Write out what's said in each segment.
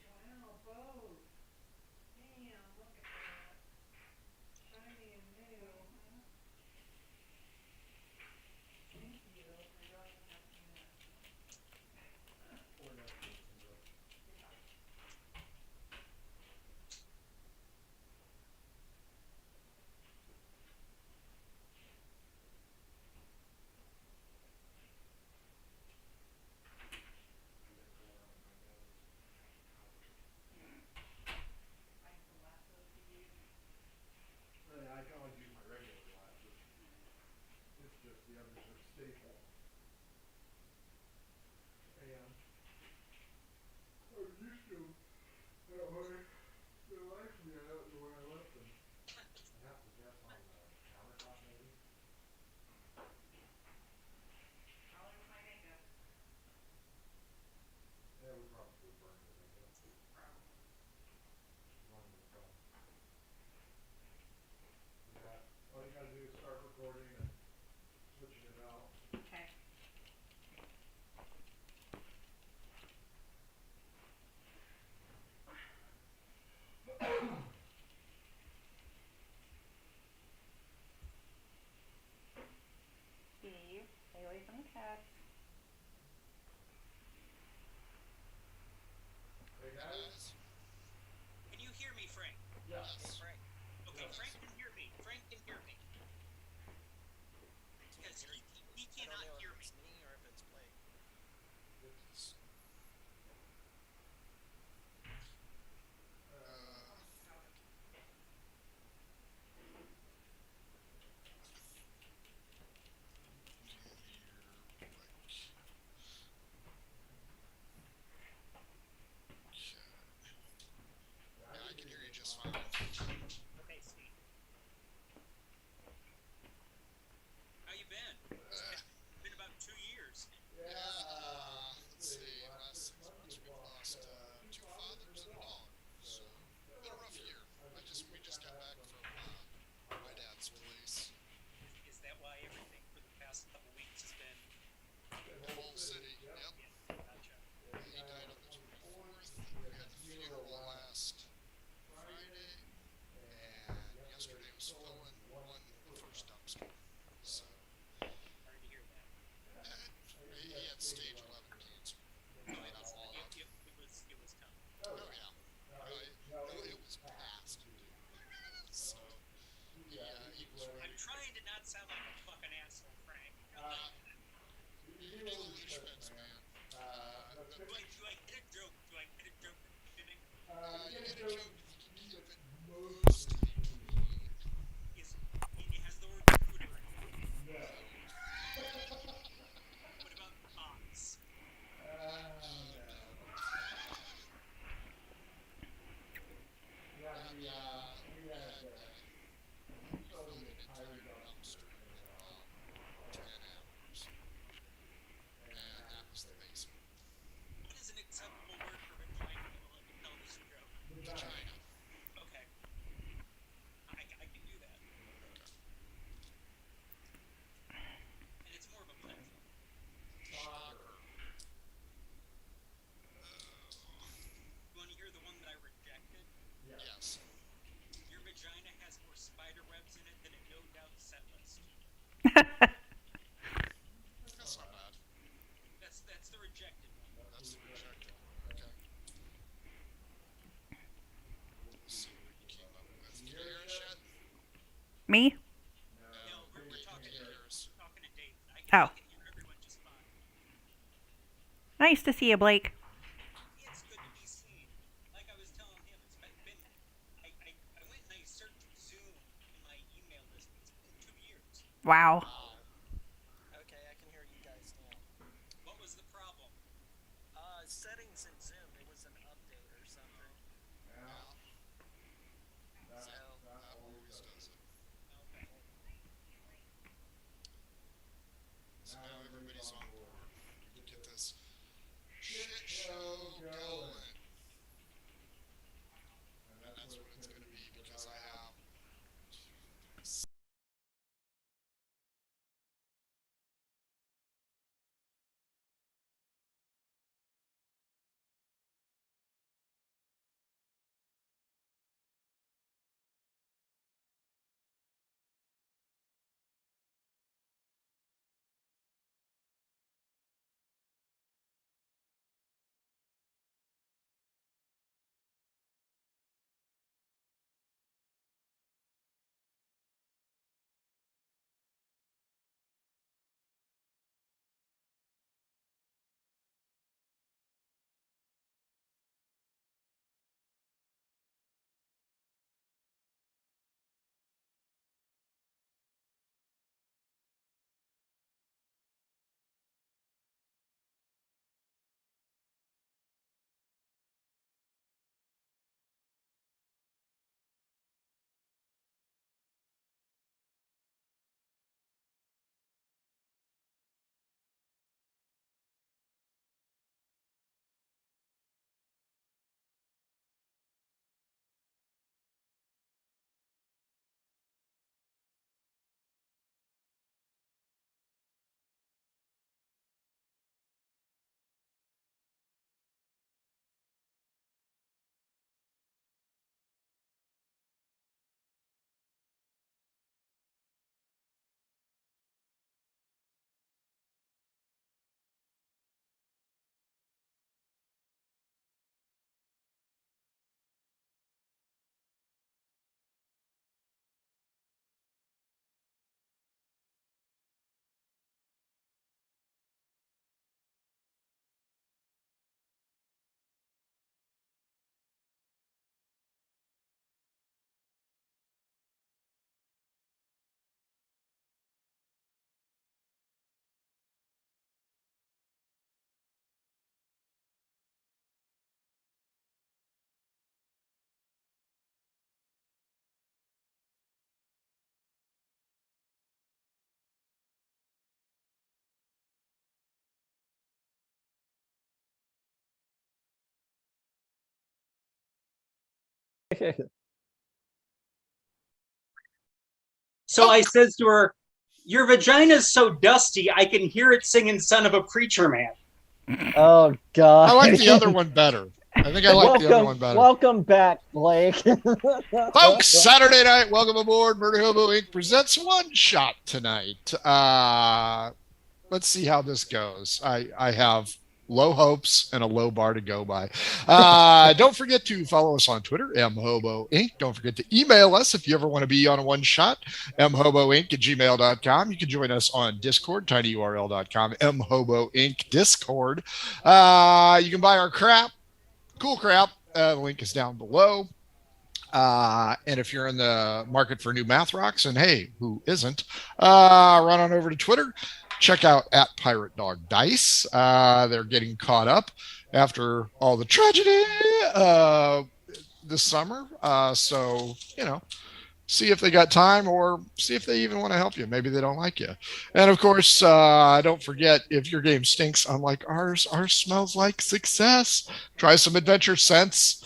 Wow, boat. Damn, look at that. Shiny and new. Thank you for broadcasting that. Like the lassos you use. Yeah, I can always use my regular glasses. It's just the others are staple. And I'm used to that way. They like me, I don't know where I left them. I have to guess on the countertop maybe. Oh, there's my makeup. Yeah, we probably burned the makeup. Probably. Running the film. Yeah, all you gotta do is start recording and switching it out. Okay. Steve, stay away from the cats. Hey Hey guys? guys, can you hear me, Frank? Yes. Hey, Frank. Okay, Yes. Frank can hear me. Frank can hear me. Because he cannot hear me. It's me or if it's Blake. It's Yeah, I can hear you just fine. Okay, Steve. How you been? It's been about 2 years. yeah, Let's see. Last 6 months we've lost 2 fathers and a dog. So, been a rough year. We just got back from my dad's place. Is that why everything for the past couple weeks has been Whole City? Yep. Yeah, gotcha. He He died on the 24th. We had the funeral last Friday, and yesterday was filling the first dumpster. So, sorry to hear that. He had stage 11 cancer. I mean, that's all. It was coming. Oh yeah. No, it was past due. So he was ready. I'm trying to not sound like a fucking asshole, Frank. You You're need a dealing little with respect, instruments, man. man. Do I get a joke? Do I get a joke at the beginning? You You get get a a joke, joke, you you can can keep keep it it mostly mostly clean. clean. It has the word food in it. No. What about ox? No. Yeah, we had refilling the entire dumpster in about 10 hours. And And that was the basement. what is an acceptable word for vagina that'll let me tell this joke? Vagina. Okay. I can do that. Okay. And it's more of a pleasure. Shocker. You want to hear the one that I rejected? Yes. Yes. Your vagina has more spider webs in it than a no doubt set list. That's not bad. That's the rejected one. That's the rejected one. Okay. We'll see what you came up with. Can you hear us yet? Me? No, No, we're Dave talking can't to hear us. David. Oh. I can hear everyone just fine. Nice to see you, Blake. It's good to be seen. Like I was telling him, it's been I went and I searched Zoom in my email list. It's been 2 years. Wow. Wow. Okay, I can hear you guys now. What was the problem? Settings in Zoom, it was an update or something. Yeah. That, So, that always does it. Okay. So now everybody's on board. We can get this shit show going. And that's what it's going to be because I have So I says to her, "Your vagina's so dusty, I can hear it singing 'Son of a Preacher Man.'" Oh God. I like the other one better. I think I like the other one better. Welcome back, Blake. Folks, Saturday night, welcome aboard. Murder Hobo Inc. presents One Shot tonight. Let's see how this goes. I have low hopes and a low bar to go by. Don't forget to follow us on Twitter, mhobo inc. Don't forget to email us if you ever want to be on a one shot, mhoboinc@gmail.com. You can join us on Discord, tinyurl.com, mhoboinc Discord. You can buy our crap, cool crap. The link is down below. And if you're in the market for new math rocks, and hey, who isn't, run on over to Twitter. Check out @PirateDogDice. They're getting caught up after all the tragedy this summer. So, see if they got time or see if they even want to help you. Maybe they don't like you. And of course, don't forget, if your game stinks, unlike ours smells like success. Try some Adventure Scents.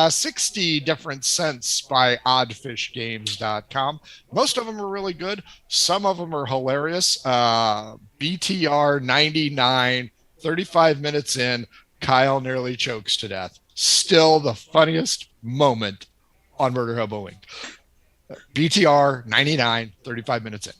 60 different scents by oddfishgames.com. Most of them are really good. Some of them are hilarious. BTR 99, 35 minutes in, Kyle nearly chokes to death. Still the funniest moment on Murder Hobo Inc. BTR 99, 35 minutes in.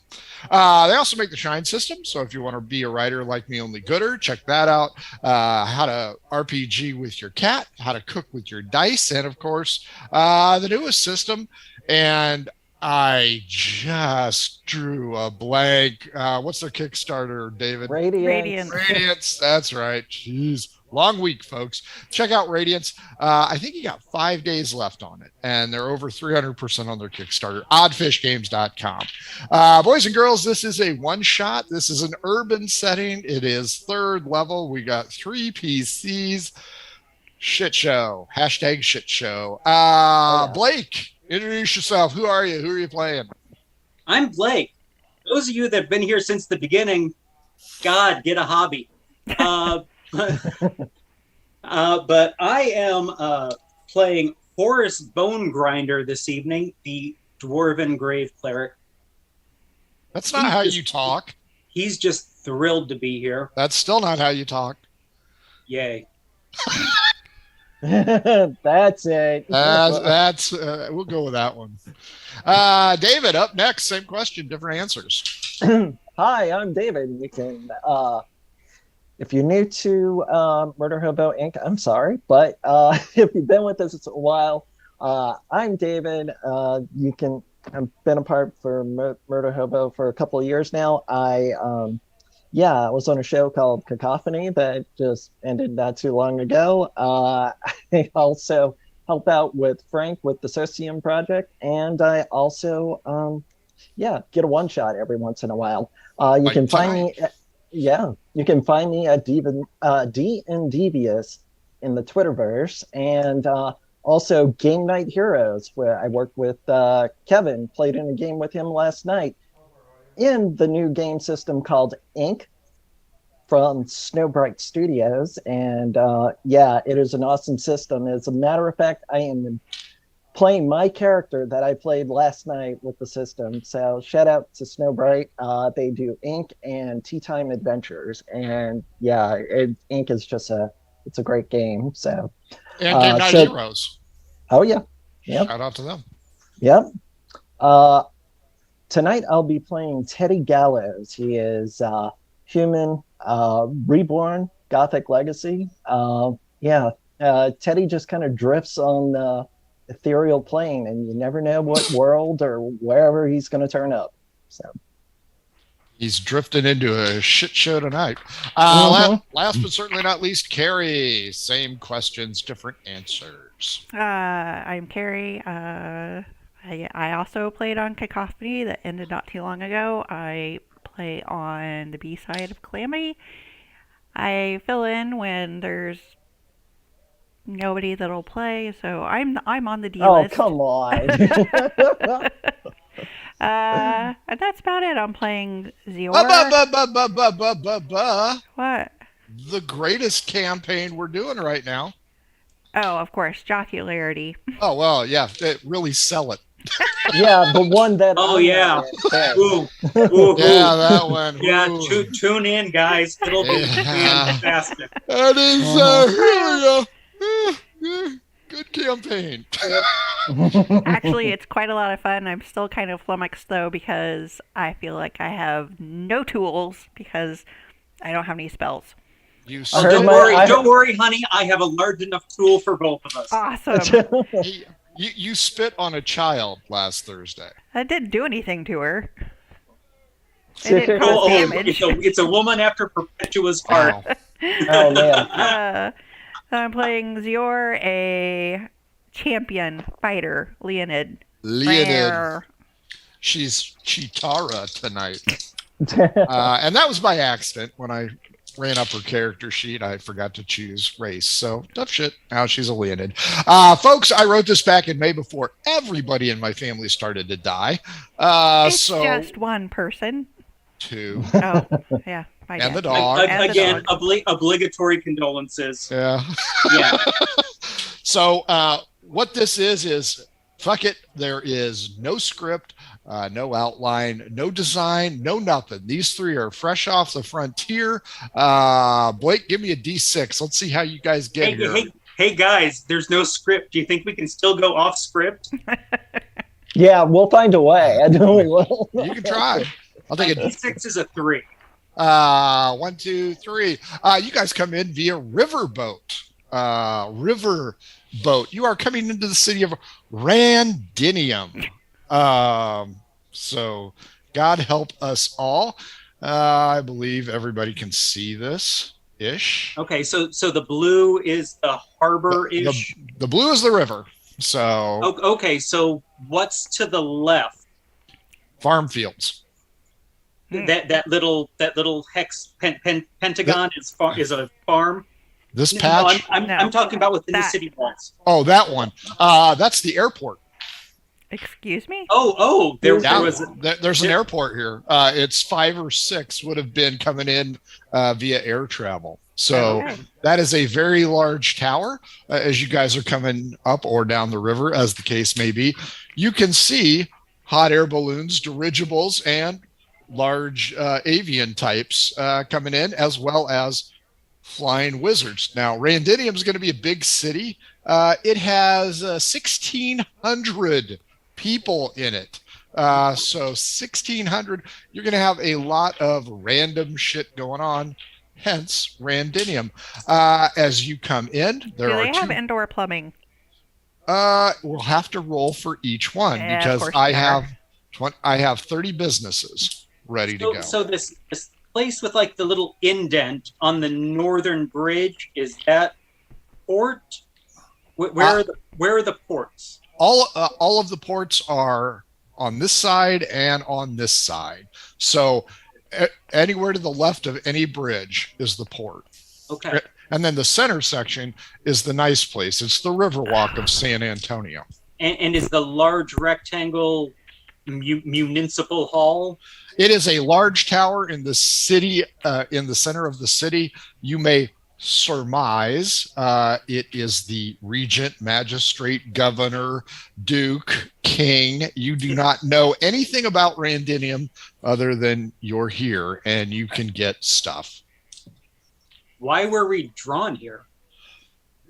They also make the Shine system, so if you want to be a writer like me, only gooder, check that out. How to RPG with your cat, how to cook with your dice, and of course, the newest system. And I just drew a blank. What's their Kickstarter, David? Radiance. That's right. Jeez. Long week, folks. Check out Radiance. I think you got 5 days left on it, and they're over 300% on their Kickstarter. Oddfishgames.com. Boys and girls, this is a one-shot. This is an urban setting. It is 3rd level. We got 3 PCs. Shit show. Hashtag shit show. Blake, introduce yourself. Who are you? Who are you playing? I'm Blake. Those of you that have been here since the beginning, God, get a hobby. But I am playing Horace Bone Grinder this evening, the Dwarven Grave Cleric. That's not how you talk. He's just thrilled to be here. That's still not how you talk. Yay. That's it. That's we'll go with that one. David, up next. Same question, different answers. Hi, I'm David. You can if you're new to Murder Hobo Inc., I'm sorry, but if you've been with us a while, I'm David. I've been a part for Murder Hobo for a couple of years now. I was on a show called Cacophony that just ended not too long ago. I also help out with Frank with the Socium Project, and I also get a one shot every once in a while. You can find me. You can find me at D and Devious in the Twitterverse, and also Game Night Heroes, where I worked with Kevin, played in a game with him last night in the new game system called Ink from Snowbright Studios. And it is an awesome system. As a matter of fact, I am playing my character that I played last night with the system. So shout out to Snowbright. They do Ink and Tea Time Adventures, and Ink is just it's a great game. So and Game Night Heroes. Oh yeah, yep. Shout out to them. Yep. Tonight I'll be playing Teddy Gallows. He is human, reborn, Gothic legacy. Teddy just kind of drifts on the ethereal plane, and you never know what world or wherever he's going to turn up. So he's drifting into a shit show tonight. Last but certainly not least, Carrie. Same questions, different answers. I'm Carrie. I also played on Cacophony that ended not too long ago. I play on the B side of Calamity. I fill in when there's nobody that'll play, so I'm on the D list. Oh, come on. And that's about it. I'm playing Zior. What? The greatest campaign we're doing right now. Oh, of course, jocularity. Oh well, yeah, really sell it. Yeah, the one that Oh, I'm yeah. not in, thanks. Ooh, ooh, Yeah, ooh. that one. Yeah, Ooh. tune in, guys. It'll be Yeah. fantastic. That is really a good campaign. Actually, it's quite a lot of fun. I'm still kind of flummoxed though because I feel like I have no tools because I don't have any spells. You I Oh, heard spit, don't worry, honey. I have a large enough tool for both of us. Awesome. you spit on a child last Thursday. That didn't do anything to her. It didn't cause Oh, damage. it's a woman after Perpetua's heart. Wow. Oh man. I'm playing Zior, a champion fighter, Leonid. Leonid. She's Chitara tonight. And that was by accident. When I ran up her character sheet, I forgot to choose race. So tough shit. Now she's a Leonid. Folks, I wrote this back in May before everybody in my family started to die. It's just one person. Two. Oh, yeah. My And dad. the dog. And the Again, dog. obligatory condolences. Yeah. Yeah. So what this is fuck it. There is no script, no outline, no design, no nothing. These three are fresh off the frontier. Blake, give me a D6. Let's see how you guys get here. Hey, guys, there's no script. Do you think we can still go off script? Yeah, we'll find a way. I know we will. You can try. I'll take it. D6 is a 3. 1, 2, 3. You guys come in via riverboat. Riverboat. You are coming into the city of Randinium. So God help us all. I believe everybody can see this ish. Okay, so the blue is the harbor ish. The blue is the river. So Okay, so what's to the left? farm fields. That little hex pentagon is a farm. This No, patch. I'm talking about within the That. city walls. Oh, that one. That's the airport. Excuse me? There Yeah, was there's an airport here. It's 5 or 6 would have been coming in via air travel. So Okay. that is a very large tower as you guys are coming up or down the river, as the case may be. You can see hot air balloons, dirigibles, and large avian types coming in, as well as flying wizards. Now, Randinium is going to be a big city. It has 1,600 people in it. So 1,600, you're going to have a lot of random shit going on, hence Randinium. As you come in, there Do are they have two. indoor plumbing? We'll have to roll for each one Yeah, of because course I you have 30 businesses ready to go. So this place with like the little indent on the northern bridge, is that port? Where are the ports? All of the ports are on this side and on this side. So anywhere to the left of any bridge is the port. Okay. And then the center section is the nice place. It's the Riverwalk of San Antonio. And is the large rectangle municipal hall? It is a large tower in the city, in the center of the city. You may surmise it is the regent, magistrate, governor, duke, king. You do not know anything about Randinium other than you're here and you can get stuff. Why were we drawn here?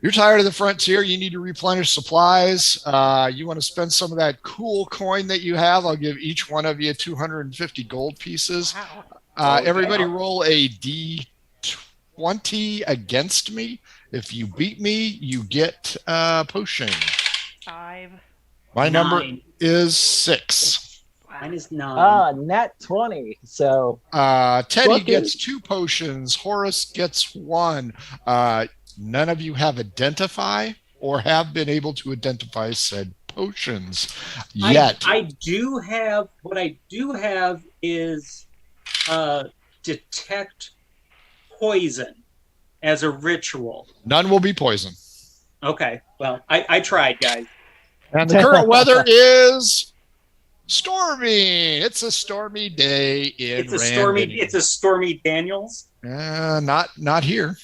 You're tired of the frontier. You need to replenish supplies. You want to spend some of that cool coin that you have. I'll give each one of you 250 gold pieces. Wow. Everybody roll a D20 against me. If you beat me, you get a potion. 5. My number 9. is 6. Mine is 9. Nat 20. So Teddy Lucky. gets 2 potions. Horace gets 1. None of you have identify or have been able to identify said potions yet. I do have, what I do have is detect poison as a ritual. None will be poison. Okay, well, I tried, guys. And the current weather is stormy. It's a stormy day in Randinium. It's a stormy Daniels. Not here.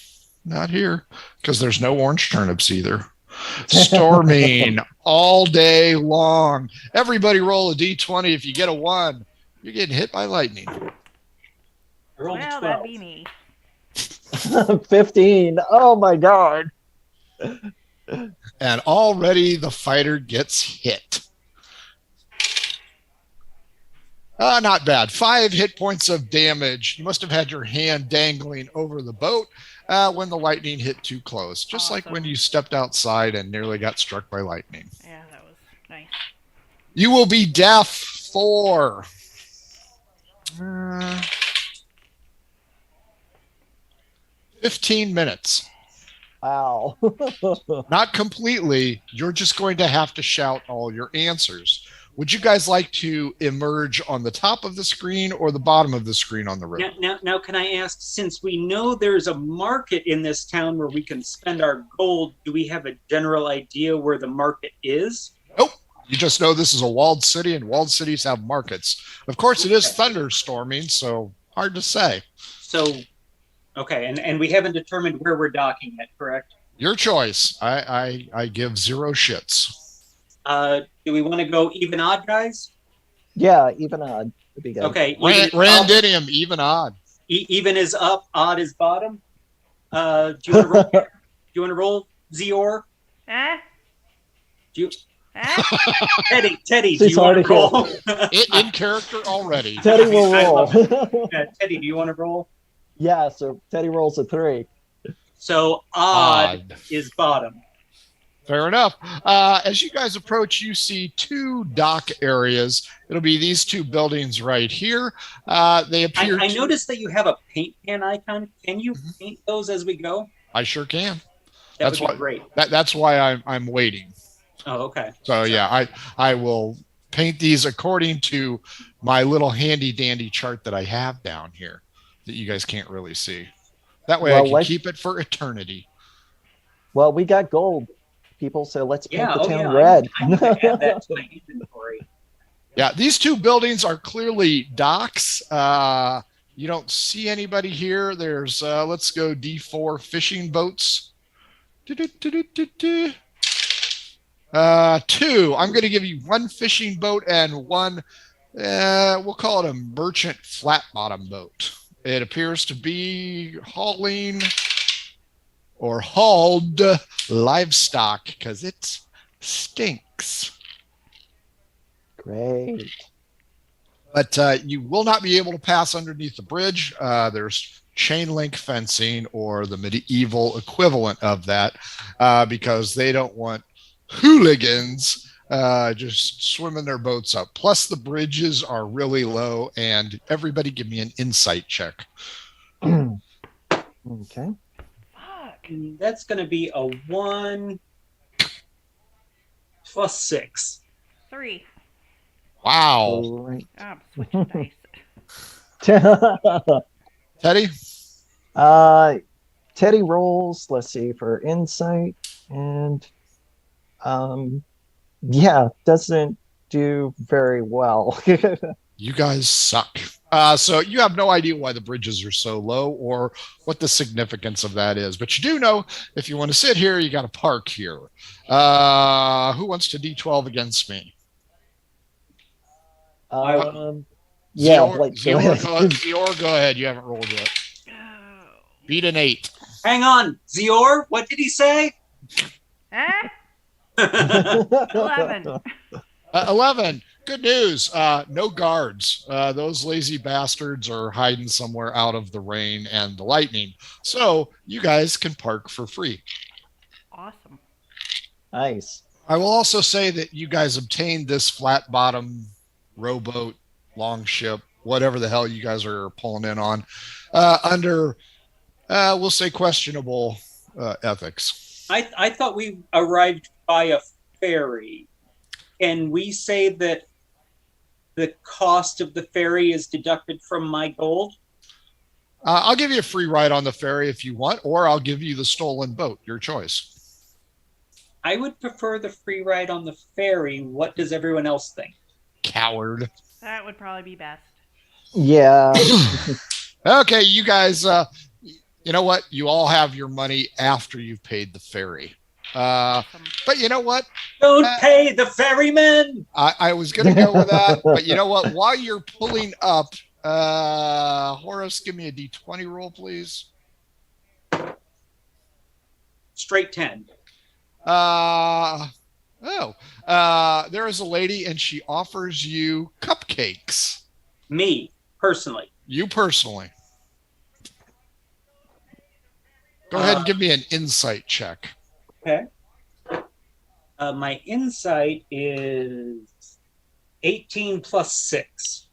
Not here. Because there's no orange turnips either. Storming all day long. Everybody roll a d20. If you get a 1, you're getting hit by lightning. I rolled a Well, 12. that'd be me. 15. Oh my god. And already the fighter gets hit. Not bad. 5 hit points of damage. You must have had your hand dangling over the boat when the lightning hit too close. Just like when Awesome. you stepped outside and nearly got struck by lightning. Yeah, that was nice. You will be deaf for 15 minutes. Wow. Not completely. You're just going to have to shout all your answers. Would you guys like to emerge on the top of the screen or the bottom of the screen on the river? Now, can I ask, since we know there's a market in this town where we can spend our gold, do we have a general idea where the market is? Nope. You just know this is a walled city, and walled cities have markets. Of course, it is thunderstorming, so hard to say. So, okay, and we haven't determined where we're docking yet, correct? Your choice. I give 0 shits. Do we want to go even odd, guys? Yeah, even odd would be good. Okay. Randinium, even odd. Even is up, odd is bottom. Do you want to roll? Do you want to roll, Zior? Eh? Do you, Eh? Teddy? Do She's you want to already roll? In character already. Teddy will I roll. love Teddy, do you want to roll? Yeah, so Teddy rolls a 3. So odd is bottom. Fair enough. As you guys approach, you see 2 dock areas. It'll be these 2 buildings right here. They appear. I noticed that you have a paint can icon. Can you paint those as we go? I sure can. That That's would be why. great. That's why I'm waiting. Oh, okay. So yeah, I will paint these according to my little handy dandy chart that I have down here that you guys can't really see. That way I can keep it for eternity. Well, we got gold, people, so let's paint the town yeah. red. I'm gonna add that to my inventory. Yeah, these 2 buildings are clearly docks. You don't see anybody here. There's let's go D4 fishing boats. 2. I'm going to give you 1 fishing boat and 1. We'll call it a merchant flat bottom boat. It appears to be hauling or hauled livestock because it stinks. Great. But you will not be able to pass underneath the bridge. There's chain link fencing or the medieval equivalent of that because they don't want hooligans just swimming their boats up. Plus, the bridges are really low, and everybody give me an insight check. Okay. Fuck. That's going to be a 1 plus 6. 3. Wow. All right. I'm switching dice. Teddy? Teddy rolls, let's see, for insight, and yeah, doesn't do very well. You guys suck. So you have no idea why the bridges are so low or what the significance of that is. But you do know if you want to sit here, you got to park here. Who wants to D12 against me? Yeah, Zior, Blake, go Zior, ahead. Zior, go ahead. You haven't rolled yet. Oh. Beat an 8. Hang on, Zior, what did he say? Eh? 11. 11. Good news. No guards. Those lazy bastards are hiding somewhere out of the rain and the lightning. So you guys can park for free. Awesome. Nice. I will also say that you guys obtained this flat bottom rowboat, longship, whatever the hell you guys are pulling in on, under, we'll say, questionable ethics. I thought we arrived by a ferry. Can we say that the cost of the ferry is deducted from my gold? I'll give you a free ride on the ferry if you want, or I'll give you the stolen boat. Your choice. I would prefer the free ride on the ferry. What does everyone else think? Coward. That would probably be best. Yeah. Okay, you guys, you know what? You all have your money after you've paid the ferry. But you know what? Don't pay the ferryman. I was going to go with that, but you know what? While you're pulling up, Horace, give me a D20 roll, please. Straight 10. There is a lady, and she offers you cupcakes. Me, personally. You personally. Go ahead and give me an insight check. Okay. My insight is 18 plus 6.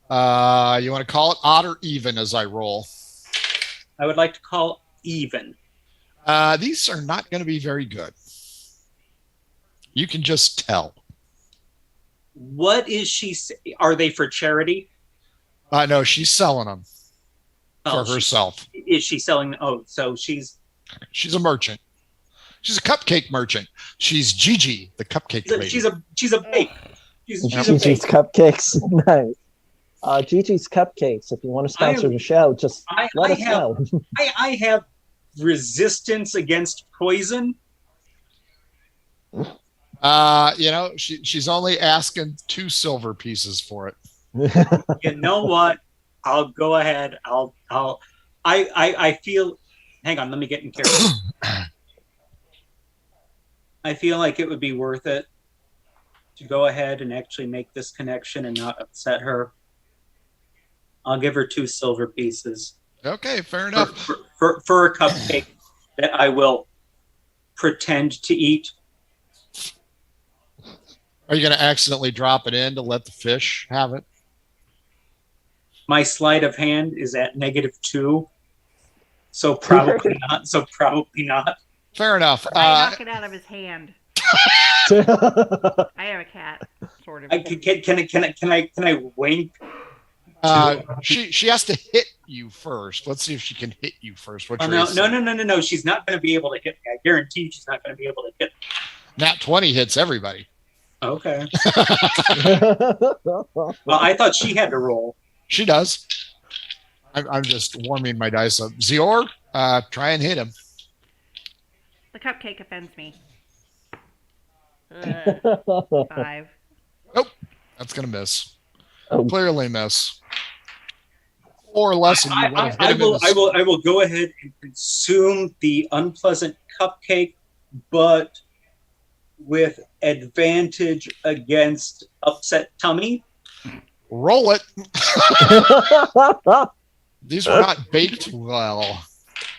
You want to call it odd or even as I roll? I would like to call even. These are not going to be very good. You can just tell. What is she? Are they for charity? No, she's selling them for herself. Is she selling? Oh, so she's a merchant. She's a cupcake merchant. She's Gigi, the cupcake lady. She's a bake. She's Gigi's Cupcakes. Nice. Gigi's Cupcakes. If you want to sponsor the show, just let us know. I have resistance against poison. She's only asking 2 silver pieces for it. You know what? I'll go ahead. I feel. Hang on, let me get in character. I feel like it would be worth it to go ahead and actually make this connection and not upset her. I'll give her 2 silver pieces. Okay, fair enough. For a cupcake that I will pretend to eat. Are you going to accidentally drop it in to let the fish have it? My sleight of hand is at -2. So probably not. Fair enough. I knock it out of his hand. I have a cat, sort of. Can I wink? She has to hit you first. Let's see if she can hit you first. No. She's not going to be able to hit me. I guarantee she's not going to be able to hit me. Nat 20 hits everybody. Okay. Well, I thought she had to roll. She does. I'm just warming my dice up. Zior, try and hit him. The cupcake offends me. 5. Nope. That's going to miss. Clearly miss. Or less. I will go ahead and consume the unpleasant cupcake, but with advantage against upset tummy. Roll it. These were not baked well.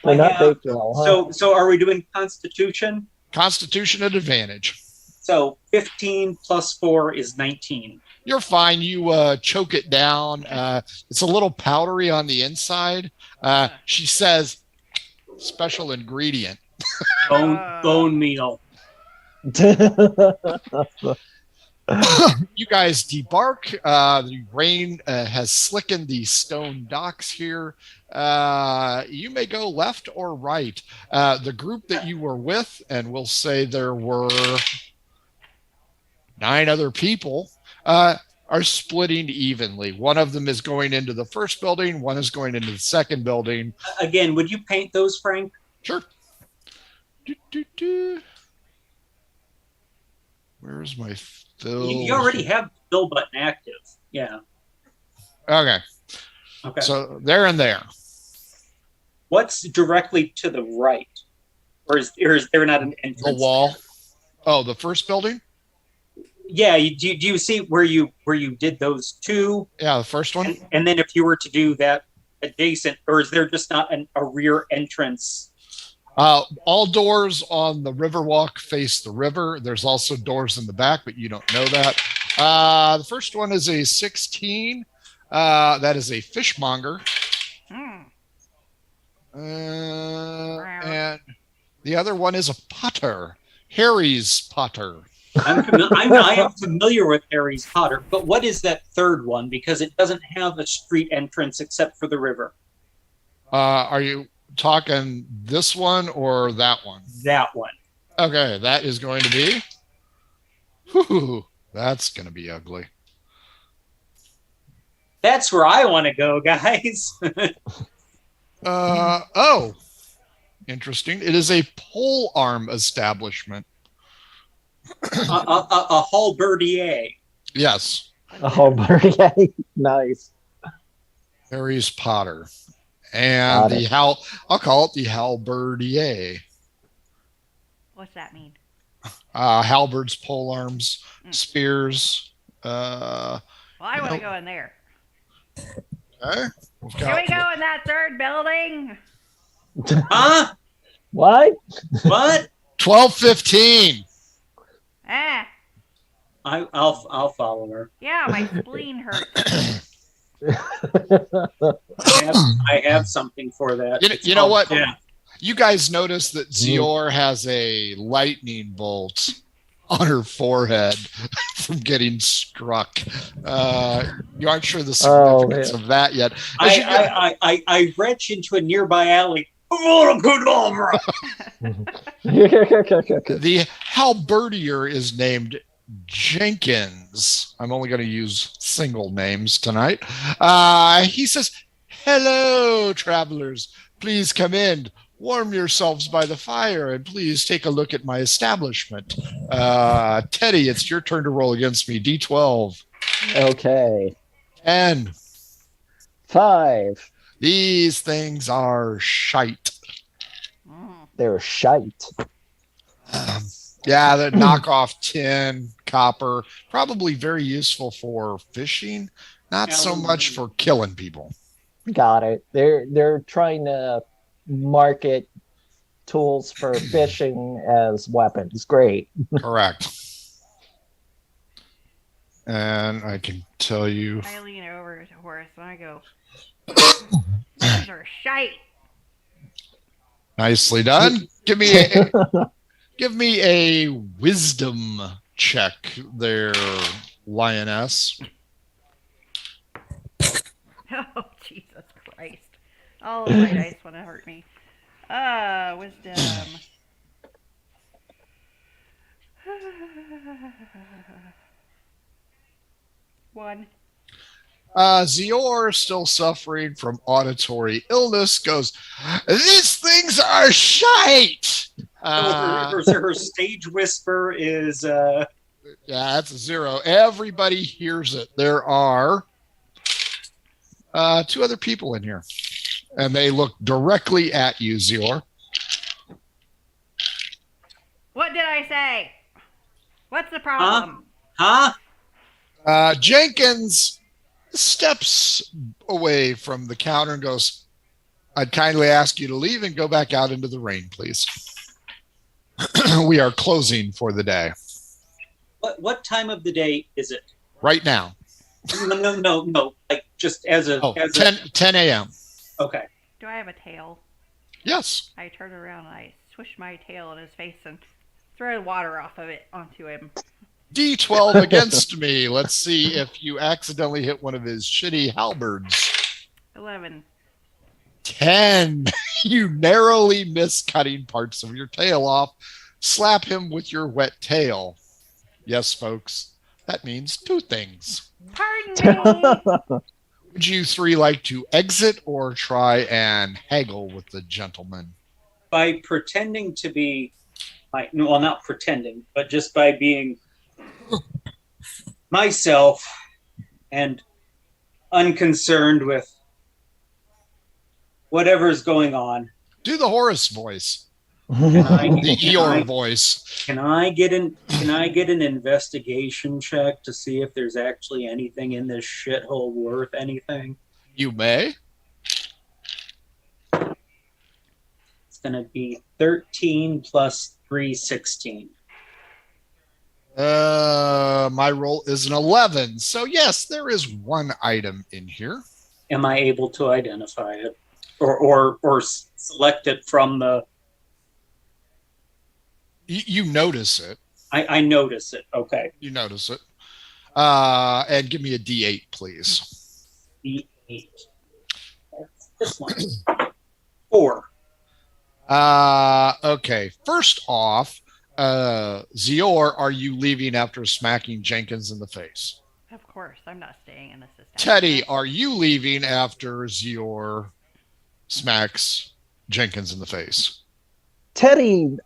They're not baked well. Huh? So are we doing Constitution? Constitution at advantage. So 15 plus 4 is 19. You're fine. You choke it down. It's a little powdery on the inside. She says, special ingredient. Bone meal. You guys debark. The rain has slickened the stone docks here. You may go left or right. The group that you were with, and we'll say there were 9 other people, are splitting evenly. One of them is going into the first building. One is going into the second building. Again, would you paint those, Frank? Sure. Where's my fill? You already have the fill button active. Yeah. Okay. So there and there. What's directly to the right? Or is there not an entrance? The wall. Oh, the first building? Yeah. Do you see where you did those 2? Yeah, the first one. And then if you were to do that adjacent, or is there just not a rear entrance? All doors on the Riverwalk face the river. There's also doors in the back, but you don't know that. The first one is a 16. That is a fishmonger. And the other one is a potter. Harry's Potter. I am familiar with Harry's Potter, but what is that third one? Because it doesn't have a street entrance except for the river. Are you talking this one or that one? That one. Okay, that is going to be... Whew, that's going to be ugly. That's where I want to go, guys. Oh. Interesting. It is a pole arm establishment. A halberdier. Yes. Oh, yeah, nice. Harry's Potter. And Got it. I'll call it the halberdier. What's that mean? Halberds, pole arms, Mm. spears. Well, I want to go in there. Okay. Can we go in that third building? Huh? What? What? 12:15. Ah, I'll follow her. yeah, my spleen hurts. I have something for that. You know what? Yeah. You guys notice that Zior has a lightning bolt on her forehead from getting struck. You aren't sure the significance of that yet. I retch into a nearby alley. Oh, good Alma. The halberdier is named Jenkins. I'm only going to use single names tonight. He says, "Hello, travelers. Please come in. Warm yourselves by the fire, and please take a look at my establishment." Teddy, it's your turn to roll against me. D12. Okay. 10. 5. These things are shite. They're shite. Yeah, the knockoff tin, copper, probably very useful for fishing, not so much for killing people. Got it. They're trying to market tools for fishing as weapons. Great. Correct. And I can tell you. I lean over to Horace and I go, "These are shite." Nicely done. Give me a wisdom check there, lioness. Oh, Jesus Christ. All of my dice want to hurt me. Wisdom. One. Zior, still suffering from auditory illness, goes, "These things are shite." Her stage whisper is Yeah, that's a 0. Everybody hears it. There are 2 other people in here, and they look directly at you, Zior. What did I say? What's the problem? huh? Jenkins steps away from the counter and goes, "I'd kindly ask you to leave and go back out into the rain, please. We are closing for the day." What time of the day is it? Right now. No. Like just as a 10 a.m. Okay. Do I have a tail? Yes. I turn around and I swish my tail in his face and throw water off of it onto him. D12 against me. Let's see if you accidentally hit one of his shitty halberds. 11. 10. You narrowly miss cutting parts of your tail off. Slap him with your wet tail. Yes, folks, that means 2 things. Pardon me. Would you 3 like to exit or try and haggle with the gentleman? By pretending to be, well, not pretending, but just by being myself and unconcerned with whatever's going on. Do the Horace voice. The Eeyore voice. Can I get an investigation check to see if there's actually anything in this shithole worth anything? You may. It's gonna be 13 plus 3, 16. My roll is an 11. So yes, there is 1 item in here. Am I able to identify it, or select it from the? You notice it. I notice it. Okay. You notice it. And give me a D8, please. D8. This one. 4. Okay. First off, Zior, are you leaving after smacking Jenkins in the face? Of course, I'm not staying in this establishment. Teddy, are you leaving after Zior smacks Jenkins in the face? Teddy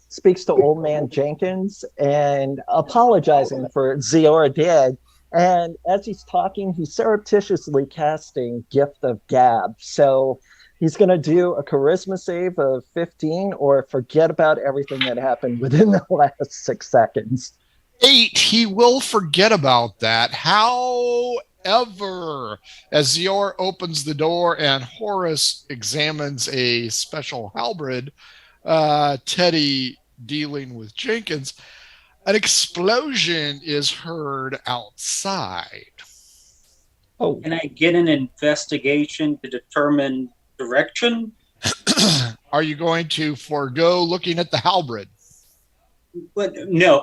speaks to Old Man Jenkins and apologizing for Ziora did. And as he's talking, he's surreptitiously casting Gift of Gab. So he's going to do a charisma save of 15 or forget about everything that happened within the last 6 seconds. 8. He will forget about that. However, as Zior opens the door and Horace examines a special halberd, Teddy dealing with Jenkins, an explosion is heard outside. Oh, Can I get an investigation to determine direction? Are you going to forego looking at the halberd? But no,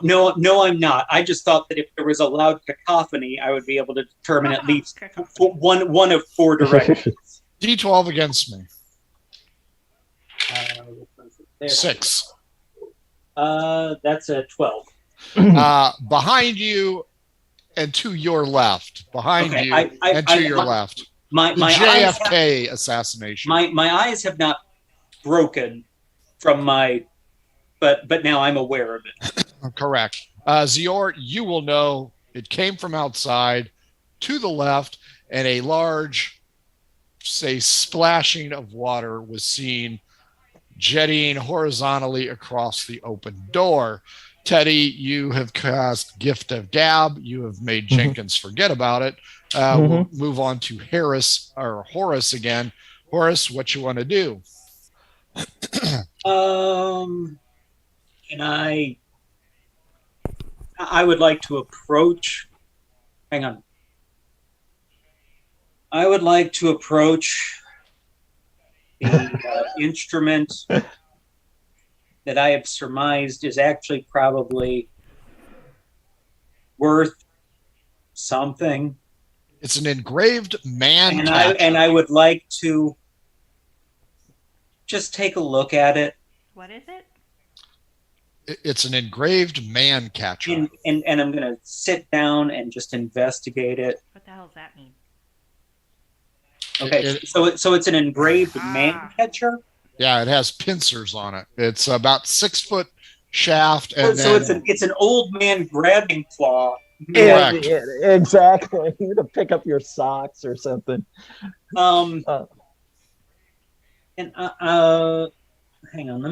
I'm not. I just thought that if there was a loud cacophony, I would be able to determine at least one of 4 directions. D12 against me. 6. 6. That's a 12. Behind you and to your left. Behind Okay, you and to your left. My JFK assassination. My eyes have not broken from my, but now I'm aware of it. Correct. Zior, you will know it came from outside to the left, and a large, say, splashing of water was seen jetting horizontally across the open door. Teddy, you have cast Gift of Gab. You have made Jenkins forget about it. We'll move on to Horace again. Horace, what you want to do? And I would like to approach. Hang on. I would like to approach the instrument that I have surmised is actually probably worth something. It's an engraved man catcher. And I would like to just take a look at it. What is it? It's an engraved man catcher. And I'm going to sit down and just investigate it. What the hell does that mean? Okay, so it's an engraved man catcher? Yeah, it has pincers on it. It's about 6 foot shaft. And so it's an old man grabbing claw. Correct. Yeah, exactly. To pick up your socks or something. And hang on, let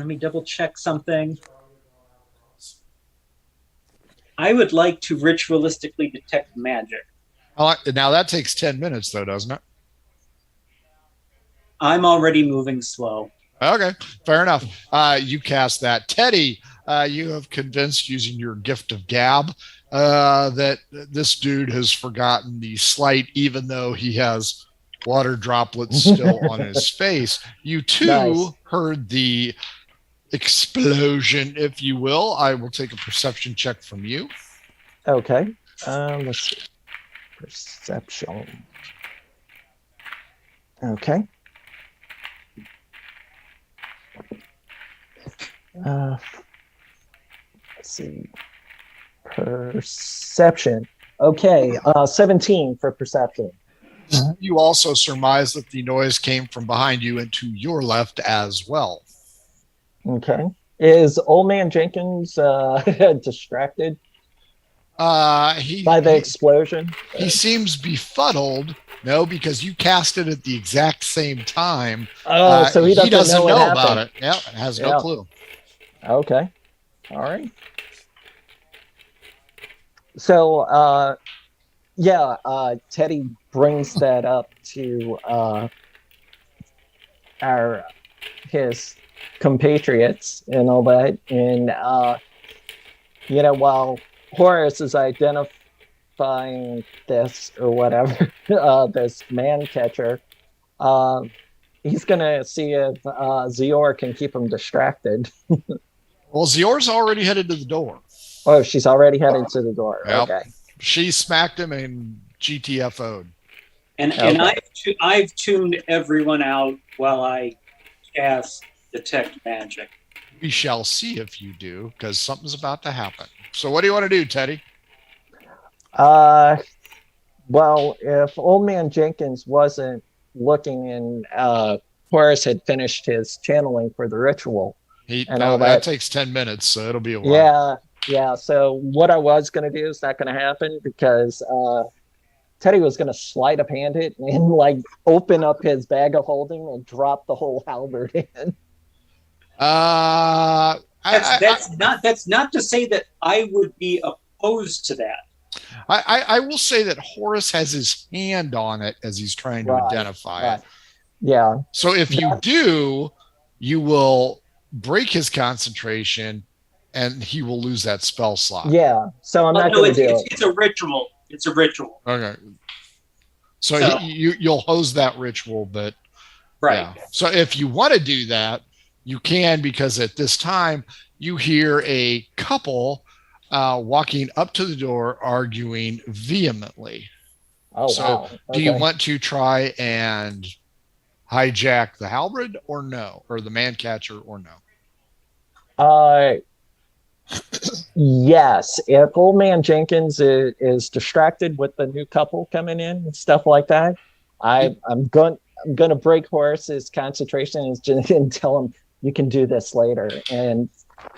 me double check something. I would like to ritualistically detect magic. Now that takes 10 minutes, though, doesn't it? I'm already moving slow. Okay, fair enough. You cast that. Teddy, you have convinced using your Gift of Gab that this dude has forgotten the slight, even though he has water droplets still on his face. You too heard the explosion, if you will. I will take a perception check from you. Okay. Let's see. Perception. Okay. Let's see. Perception. Okay. 17 for perception. You also surmise that the noise came from behind you and to your left as well. Okay. Is Old Man Jenkins distracted by the explosion? He seems befuddled. No, because you cast it at the exact same time. Oh, so he doesn't know about it. Yeah, has no clue. Okay. All right. So, Teddy brings that up to his compatriots and all that, and while Horace is identifying this or whatever, this man catcher, he's gonna see if Zior can keep him distracted. Well, Zior's already headed to the door. Oh, she's already headed to the door. Yep. Okay. She smacked him and GTFO'd. And I've tuned everyone out while I cast Detect Magic. We shall see if you do, because something's about to happen. So what do you want to do, Teddy? Well, if Old Man Jenkins wasn't looking in Horace had finished his channeling for the ritual. And all that takes 10 minutes, so it'll be a while. Yeah. So what I was going to do is not going to happen because Teddy was going to sleight of hand it and like open up his bag of holding and drop the whole halberd in. That's not to say that I would be opposed to that. I will say that Horace has his hand on it as he's trying to identify it. Yeah. So if you do, you will break his concentration and he will lose that spell slot. Yeah. So I'm not going to do it. It's a ritual. It's a ritual. Okay. So you'll hose that ritual, but right. Yeah. So if you want to do that, you can, because at this time you hear a couple walking up to the door arguing vehemently. Oh, so wow. Okay. Do you want to try and hijack the halberd or no? Or the man catcher or no? Yes. If Old Man Jenkins is distracted with the new couple coming in and stuff like that, I'm going to break Horace's concentration and tell him you can do this later and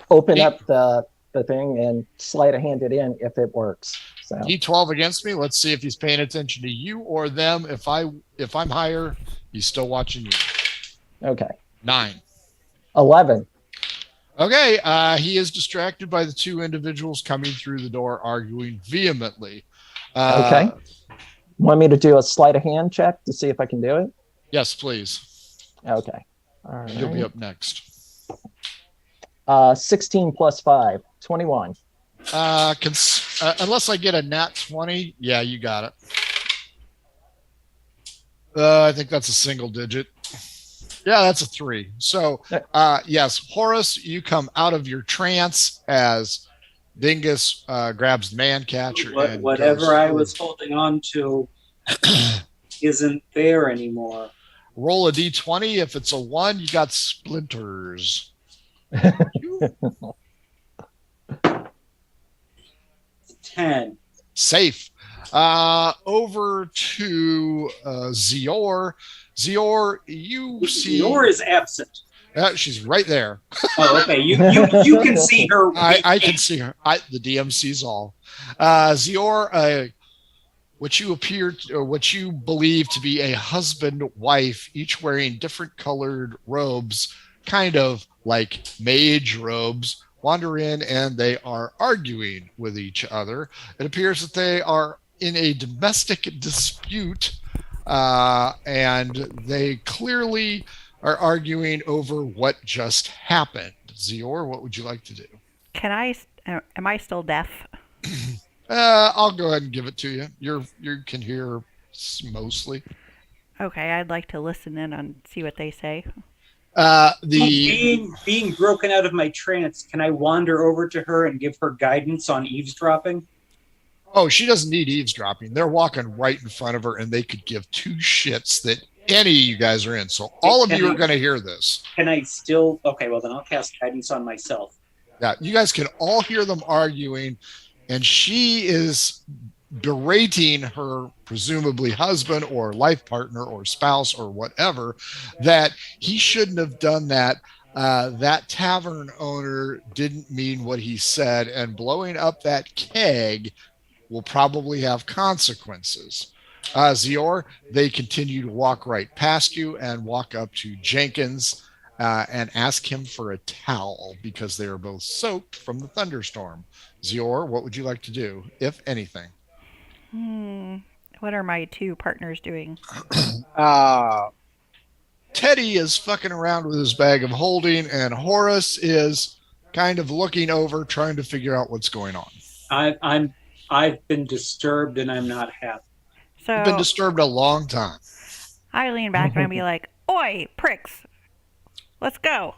open up the thing and sleight of hand it in if it works. So D12 against me. Let's see if he's paying attention to you or them. If I'm higher, he's still watching you. Okay. 9. 11. Okay. He is distracted by the two individuals coming through the door arguing vehemently. Okay. Want me to do a sleight of hand check to see if I can do it? Yes, please. Okay. All right. You'll be up next. 16 plus 5, 21. Unless I get a nat 20, yeah, you got it. I think that's a single digit. Yeah, that's a 3. So, yes, Horace, you come out of your trance as Dingus grabs the man catcher. Whatever I was holding on to isn't there anymore. Roll a d20. If it's a 1, you got splinters. 10. Safe. Over to Zior. Zior, you see. Zior is absent. She's right there. Oh, okay. You can see her. I can see her. The DM sees all. Zior, what you believe to be a husband, wife, each wearing different colored robes, kind of like mage robes, wander in and they are arguing with each other. It appears that they are in a domestic dispute, and they clearly are arguing over what just happened. Zior, what would you like to do? Am I still deaf? I'll go ahead and give it to you. You can hear mostly. Okay, I'd like to listen in and see what they say. Being broken out of my trance, can I wander over to her and give her guidance on eavesdropping? Oh, she doesn't need eavesdropping. They're walking right in front of her, and they could give two shits that any of you guys are in. So all of you are going to hear this. Can I still? Okay, well then I'll cast guidance on myself. Yeah, you guys can all hear them arguing, and she is berating her presumably husband or life partner or spouse or whatever that he shouldn't have done that. That tavern owner didn't mean what he said, and blowing up that keg will probably have consequences. Zior, they continue to walk right past you and walk up to Jenkins and ask him for a towel because they are both soaked from the thunderstorm. Zior, what would you like to do, if anything? What are my two partners doing? Teddy is fucking around with his bag of holding, and Horace is kind of looking over, trying to figure out what's going on. I've been disturbed, and I'm not happy. So You've been disturbed a long time. I lean back and I'd be like, "Oi, pricks, let's go."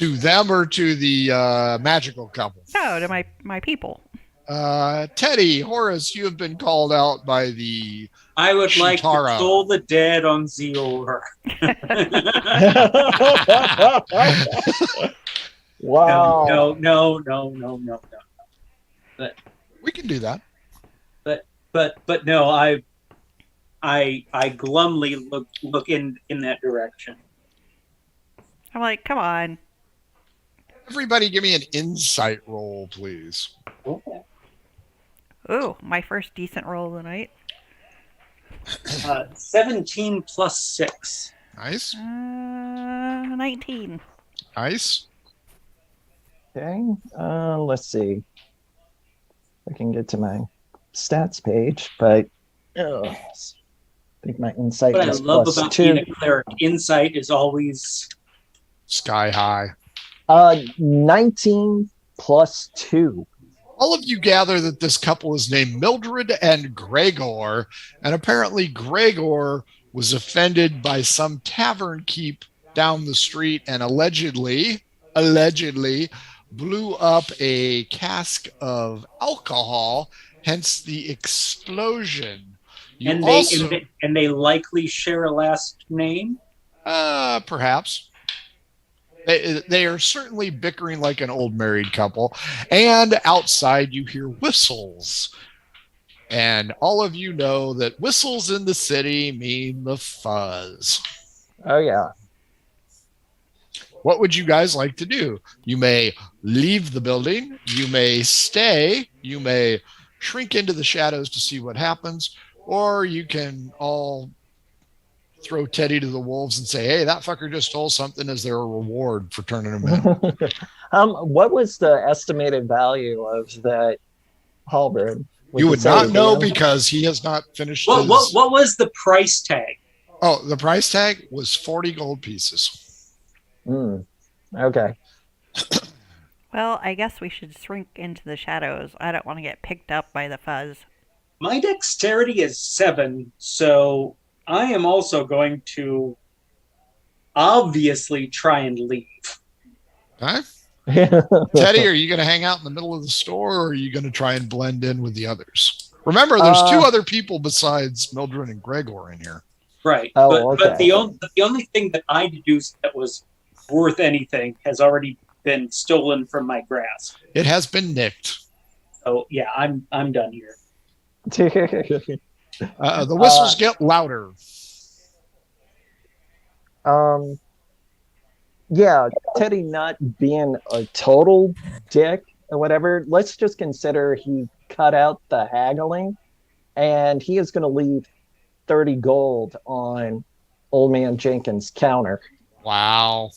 To them or to the magical couple? No, to my people. Teddy, Horace, you have been called out by the I would Shitara. like to toll the dead on Zior. Wow. No. We can do that. But no, I glumly look in that direction. I'm like, come on. Everybody give me an insight roll, please. Okay. Ooh, my first decent roll of the night. 17 plus 6. Nice. 19. Nice. Okay. Let's see. I can get to my stats page, but I think my insight What I was love plus about 2. being a cleric, insight is always Sky high. 19 plus 2. All of you gather that this couple is named Mildred and Gregor, and apparently Gregor was offended by some tavern keep down the street and allegedly blew up a cask of alcohol, hence the explosion. and they likely share a last name. Perhaps. They are certainly bickering like an old married couple. And outside you hear whistles. And all of you know that whistles in the city mean the fuzz. Oh, yeah. What would you guys like to do? You may leave the building. You may stay. You may shrink into the shadows to see what happens. Or you can all throw Teddy to the wolves and say, hey, that fucker just stole something as their reward for turning him in. What was the estimated value of that halberd? You would not know because he has not finished What his... what was the price tag? Oh, the price tag was 40 gold pieces. Okay. Well, I guess we should shrink into the shadows. I don't want to get picked up by the fuzz. My dexterity is 7, so I am also going to obviously try and leave. Okay. Teddy, are you going to hang out in the middle of the store, or are you going to try and blend in with the others? Remember, there's 2 other people besides Mildred and Gregor in here. Right. Oh, but okay. the only thing that I deduced that was worth anything has already been stolen from my grasp. It has been nicked. So yeah, I'm done here. The whistles get louder. Yeah, Teddy not being a total dick or whatever, let's just consider he cut out the haggling, and he is going to leave 30 gold on Old Man Jenkins' counter. Wow.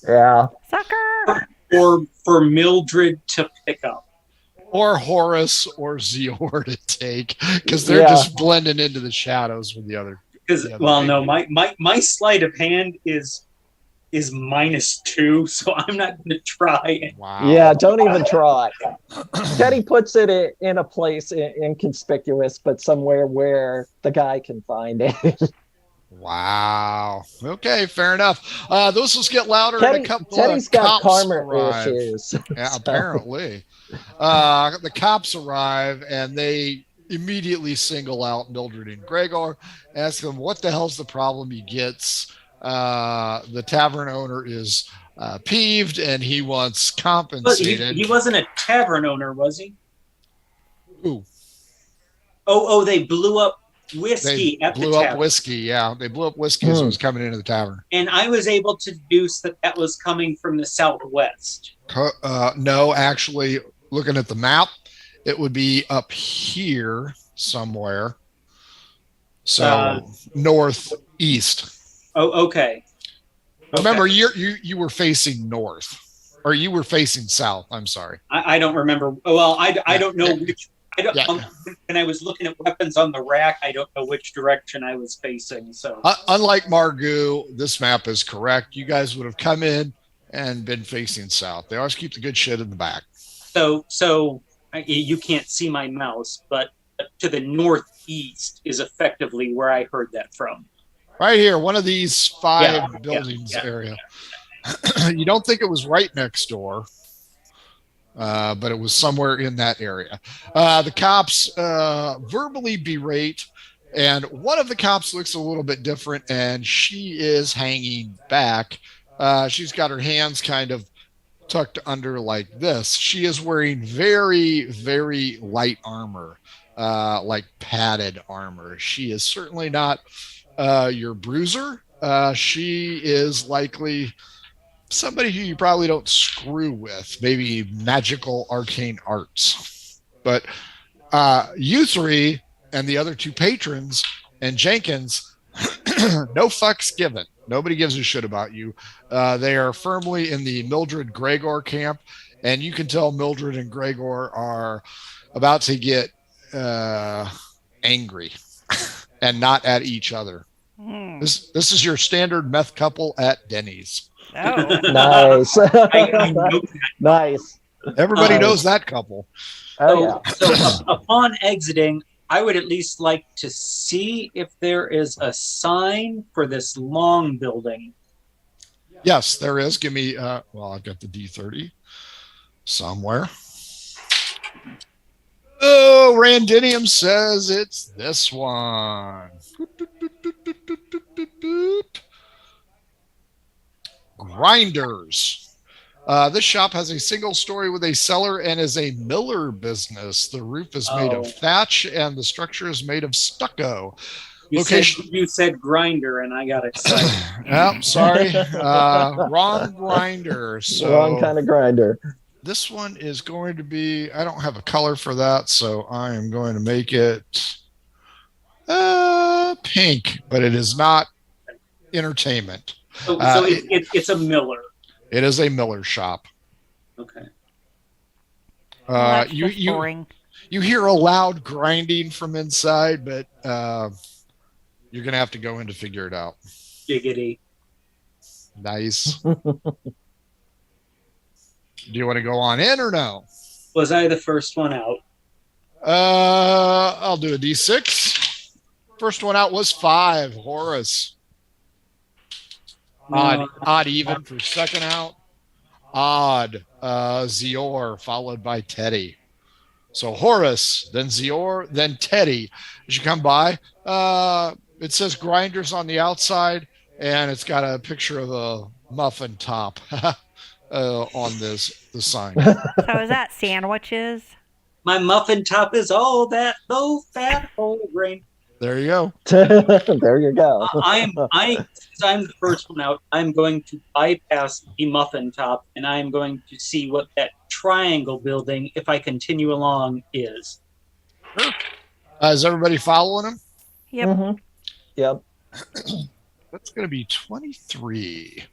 Yeah. Sucker! Or for Mildred to pick up. Or Horace or Zior to take, because they're just blending into the shadows with the other. Because no, my sleight of hand is -2, so I'm not going to try. Wow. Yeah, don't even try. Teddy puts it in a place inconspicuous, but somewhere where the guy can find it. Wow. Okay, fair enough. Those will get louder. Teddy's got karma issues. Yeah, so. Apparently. The cops arrive, and they immediately single out Mildred and Gregor, ask them, what the hell's the problem? He gets the tavern owner is peeved, and he wants compensated. He wasn't a tavern owner, was he? Who? Oh, they blew up whiskey at the tavern. Blew up whiskey, yeah. They blew up whiskey as it was coming into the tavern. And I was able to deduce that was coming from the southwest. No, actually, looking at the map, it would be up here somewhere. So northeast. Oh, okay. Remember, you were facing north, or you were facing south. I'm sorry. I don't remember. Well, I don't know which. When I was looking at weapons on the rack, I don't know which direction I was facing. So, unlike Margoo, this map is correct. You guys would have come in and been facing south. They always keep the good shit in the back. So you can't see my mouse, but to the northeast is effectively where I heard that from. Right here, one of these 5 buildings area. You don't think it was right next door, but it was somewhere in that area. The cops verbally berate, and one of the cops looks a little bit different, and she is hanging back. She's got her hands kind of tucked under like this. She is wearing very, very light armor, like padded armor. She is certainly not your bruiser. She is likely somebody who you probably don't screw with, maybe magical arcane arts. But you three and the other two patrons and Jenkins, no fucks given. Nobody gives a shit about you. They are firmly in the Mildred Gregor camp, and you can tell Mildred and Gregor are about to get angry and not at each other. This is your standard meth couple at Denny's. Oh. Nice. I know that. Nice. Everybody knows that couple. Oh, yeah. So upon exiting, I would at least like to see if there is a sign for this long building. Yes, there is. Give me, well, I've got the D30 somewhere. Oh, Randinium says it's this one. Grinders. This shop has a single story with a cellar and is a miller business. The roof is made of thatch and the structure is made of stucco. You said grinder, and I got excited. Oh, sorry. Wrong grinder. So Wrong kind of grinder. this one is going to be, I don't have a color for that, so I am going to make it pink, but it is not entertainment. So it's a miller. It is a miller shop. Okay. That's just boring. You hear a loud grinding from inside, but you're going to have to go in to figure it out. Giggity. Nice. Do you want to go on in or no? Was I the first one out? I'll do a D6. First one out was 5, Horace. Odd even for second out. Odd, Zior, followed by Teddy. So Horace, then Zior, then Teddy. As you come by, it says grinders on the outside, and it's got a picture of a muffin top on the sign. So is that sandwiches? My muffin top is all that low fat whole grain. There you go. There you go. Since I'm the first one out, I'm going to bypass the muffin top, and I'm going to see what that triangle building, if I continue along, is. Sure. Is everybody following him? Yep. Mm-hmm. Yep. That's going to be 23.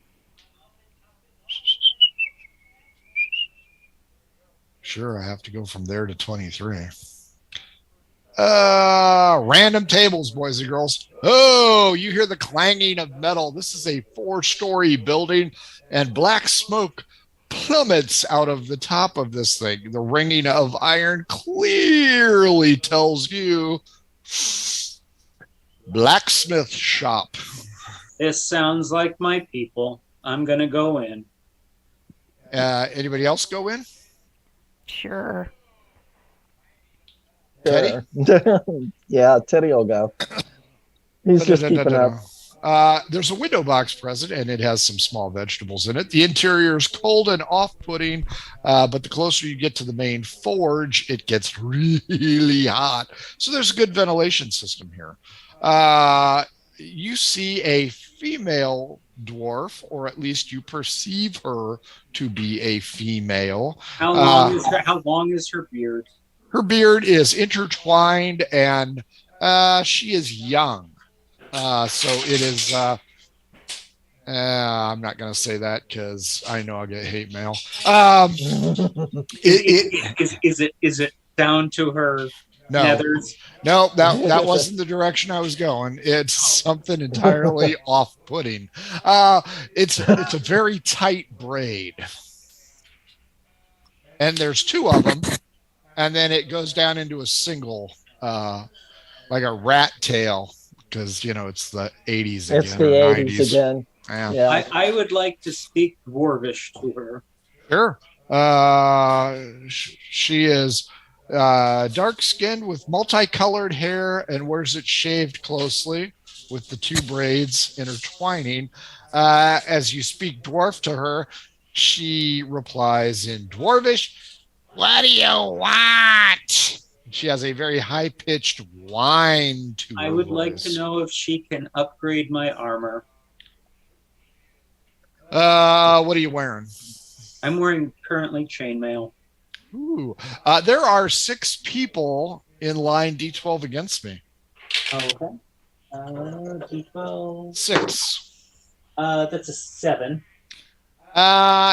Sure, I have to go from there to 23. Random tables, boys and girls. Oh, you hear the clanging of metal. This is a 4-story building, and black smoke plummets out of the top of this thing. The ringing of iron clearly tells you blacksmith shop. This sounds like my people. I'm going to go in. Anybody else go in? Sure. Teddy? Yeah, Teddy will go. He's just keeping up. There's a window box present, and it has some small vegetables in it. The interior is cold and off-putting, but the closer you get to the main forge, it gets really hot. So there's a good ventilation system here. You see a female dwarf, or at least you perceive her to be a female. How long is her beard? Her beard is intertwined, and she is young. So it is. I'm not going to say that because I know I'll get hate mail. Is it down to her nethers? No, that wasn't the direction I was going. It's something entirely off-putting. It's a very tight braid, and there's 2 of them. And then it goes down into a single, like a rat tail, because, it's the 80s again. It's the 80s again. Yeah. I would like to speak Dwarvish to her. Sure. She is dark-skinned with multicolored hair and wears it shaved closely with the 2 braids intertwining. As you speak dwarf to her, She replies in Dwarvish, "What do you want?" She has a very high pitched whine to her I would voice. like to know if she can upgrade my armor. What are you wearing? I'm wearing currently chainmail. Ooh. There are 6 people in line D12 against me. Okay. D12. 6. That's a 7.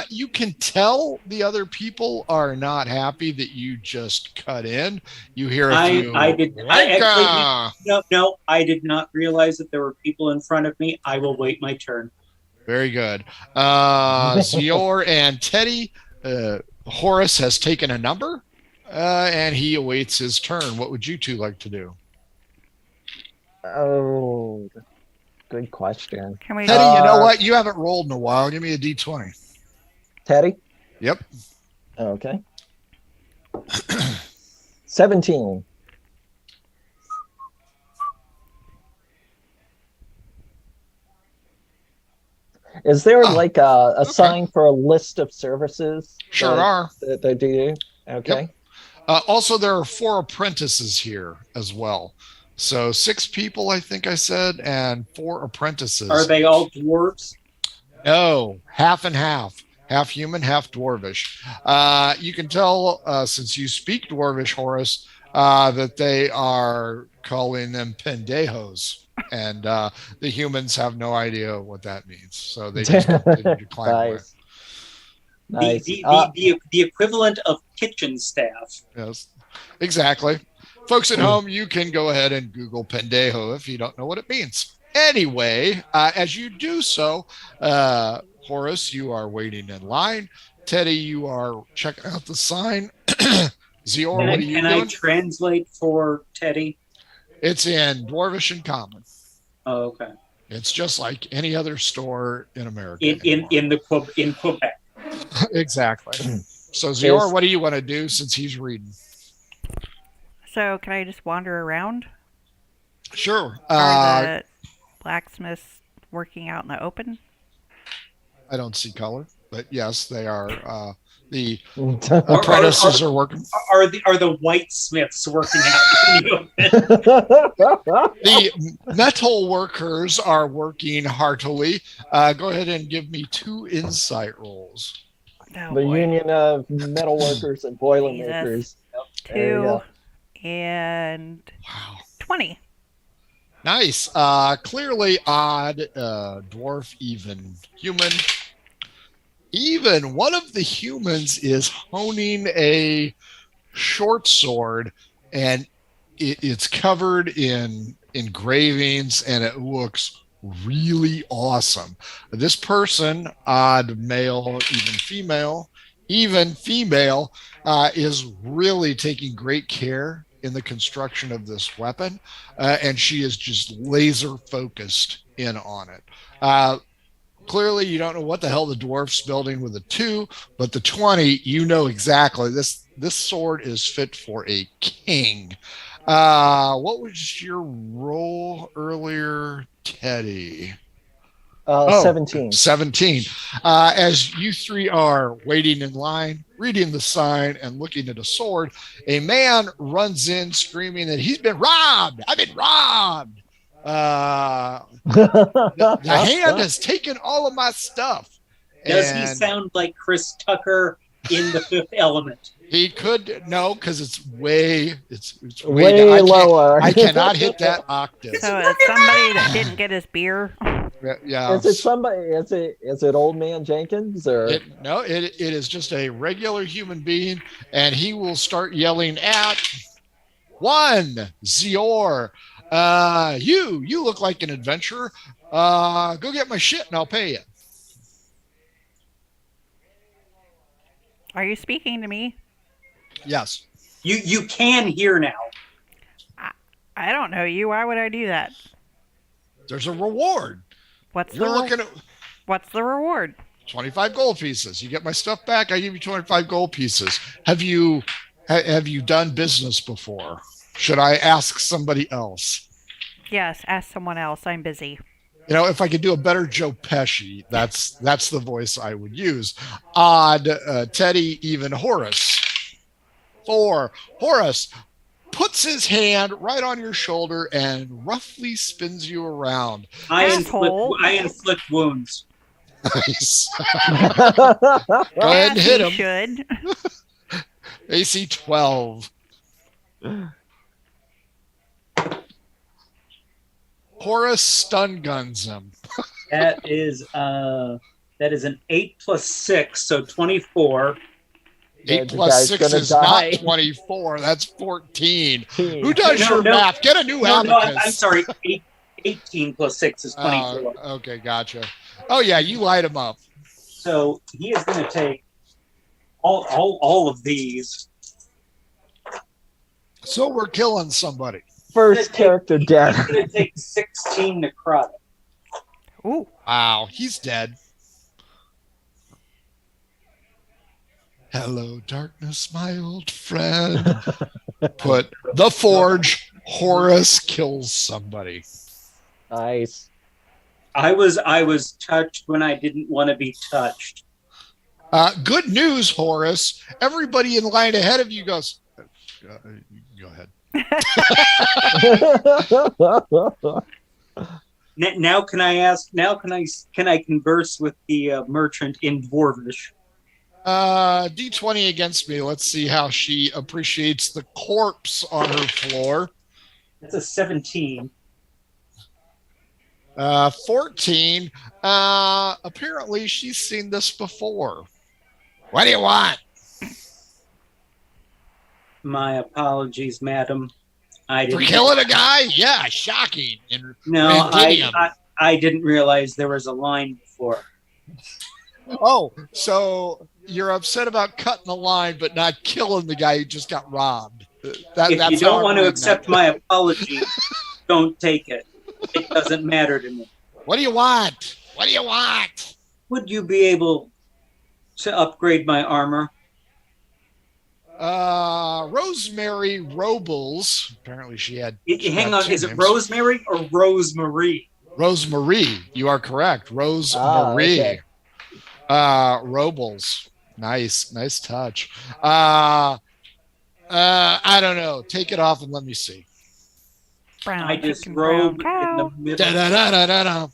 You can tell the other people are not happy that you just cut in. You hear a few. I did not realize that there were people in front of me. I will wait my turn. Very good. Zior and Teddy. Horace has taken a number, and he awaits his turn. What would you two like to do? Oh, good question. Can we? Teddy, you know what? You haven't rolled in a while. Give me a D20. Teddy? Yep. Okay. 17. Is there like a sign for a list of services? Sure are. That they do? Okay. Yep. Also, there are 4 apprentices here as well. So 6 people, I think I said, and 4 apprentices. Are they all dwarves? No, half and half. Half human, half dwarvish. You can tell, since you speak dwarvish, Horace, that they are calling them pendejos. And the humans have no idea what that means. So they just continue to climb away. Nice. The equivalent of kitchen staff. Yes, exactly. Folks at home, you can go ahead and Google pendejo if you don't know what it means. Anyway, as you do so, Horace, you are waiting in line. Teddy, you are checking out the sign. Zior, what are you doing? Can I translate for Teddy? It's in Dwarvish and Common. Oh, okay. It's just like any other store in America. In Quebec. Exactly. So Zior, what do you want to do since he's reading? So can I just wander around? Sure. Are the blacksmiths working out in the open? I don't see color, but yes, they are. The apprentices are working. Are the white smiths working out in the open? The metal workers are working heartily. Go ahead and give me 2 insight rolls. Oh, the boy. Union of Metal Workers and Boilermakers. 2 and Wow. 20. Nice. Clearly odd, dwarf, even human. Even one of the humans is honing a short sword, and it's covered in engravings, and it looks really awesome. This person, odd male, even female, is really taking great care in the construction of this weapon, and she is just laser focused in on it. Clearly, you don't know what the hell the dwarf's building with a 2, but the 20, you know exactly. This sword is fit for a king. What was your roll earlier, Teddy? 17. 17. As you 3 are waiting in line, reading the sign, and looking at a sword, a man runs in screaming that he's been robbed. I've been robbed. The hand has taken all of my stuff. Does he sound like Chris Tucker in The Fifth Element? He could because it's way way lower. I cannot hit that octave. So it's somebody that didn't get his beer. Yeah. Is it somebody? Is it Old Man Jenkins or? It is just a regular human being, and he will start yelling at 1 Zior. You look like an adventurer. Go get my shit and I'll pay you. Are you speaking to me? Yes. You can hear now. I don't know you. Why would I do that? There's a reward. What's the reward? 25 gold pieces. You get my stuff back, I give you 25 gold pieces. Have you done business before? Should I ask somebody else? Yes, ask someone else. I'm busy. If I could do a better Joe Pesci, that's the voice I would use. Odd, Teddy, even Horace. 4. Horace puts his hand right on your shoulder and roughly spins you around. Asshole. I inflict wounds. Nice. Go ahead and hit him. Should. AC 12. Horace stun guns him. That is an 8 plus 6, so 24. 8 plus 6 is die. not 24. That's 14. 14. Who does your math? Get a new abacus. I'm sorry. 18 plus 6 is 24. Okay, gotcha. Oh, yeah, you light him up. So he is going to take all of these. So we're killing somebody. First character death. He's going to take 16 necrotic. Ooh. Wow, he's dead. Hello, darkness, my old friend. Put the forge. Horace kills somebody. Nice. I was touched when I didn't want to be touched. Good news, Horace. Everybody in line ahead of you goes. Go ahead. Now can I ask? Now can I converse with the merchant in Dwarvish? D20 against me. Let's see how she appreciates the corpse on her floor. That's a 17. 14. Apparently she's seen this before. What do you want? My apologies, madam. I didn't. For killing a guy? Yeah, shocking. No, I didn't realize there was a line before. Oh, so you're upset about cutting the line, but not killing the guy who just got robbed. If you don't want to accept my apology, don't take it. It doesn't matter to me. What do you want? What do you want? Would you be able to upgrade my armor? Rosemary Robles. Apparently she had. Hang on, is it Rosemary or Rosemary? Rosemary. You are correct. Rosemary. Okay. Robles. Nice touch. I don't know. Take it off and let me see. Brown I chicken, disrobe brown in the cow. middle. Da-da-da-da-da-da.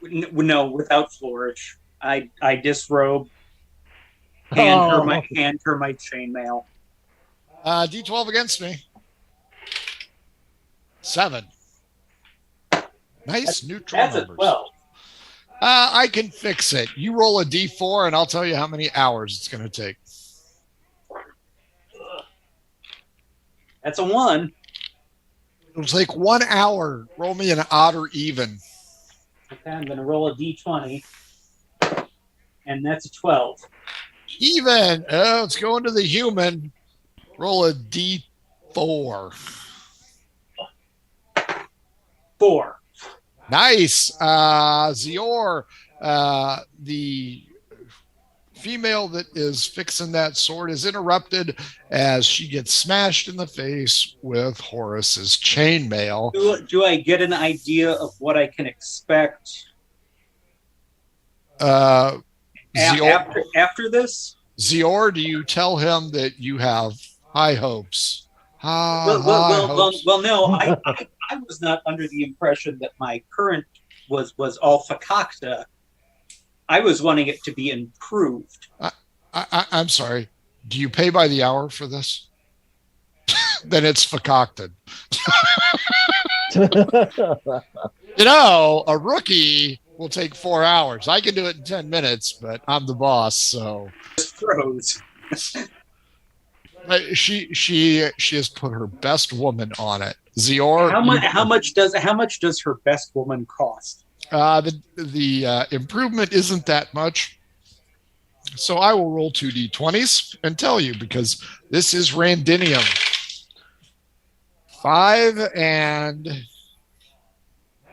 No, without flourish. I disrobe. Hand her my chainmail. D12 against me. 7. Nice neutral That's numbers. a 12. I can fix it. You roll a D4 and I'll tell you how many hours it's going to take. That's a 1. It'll take 1 hour. Roll me an odd or even. Okay, I'm going to roll a D20. And that's a 12. Even. Let's go into the human. Roll a D4. 4. Nice. Zior, the female that is fixing that sword is interrupted as she gets smashed in the face with Horace's chainmail. Do I get an idea of what I can expect Zior, after this? Zior, do you tell him that you have high hopes? Well, no, I was not under the impression that my current was all fakakta. I was wanting it to be improved. I'm sorry. Do you pay by the hour for this? Then it's fakakted. A rookie will take 4 hours. I can do it in 10 minutes, but I'm the boss, so. Just froze. She has put her best woman on it. Zior, how much does her best woman cost? The improvement isn't that much, so I will roll 2d20s and tell you because this is Randinium. 5 and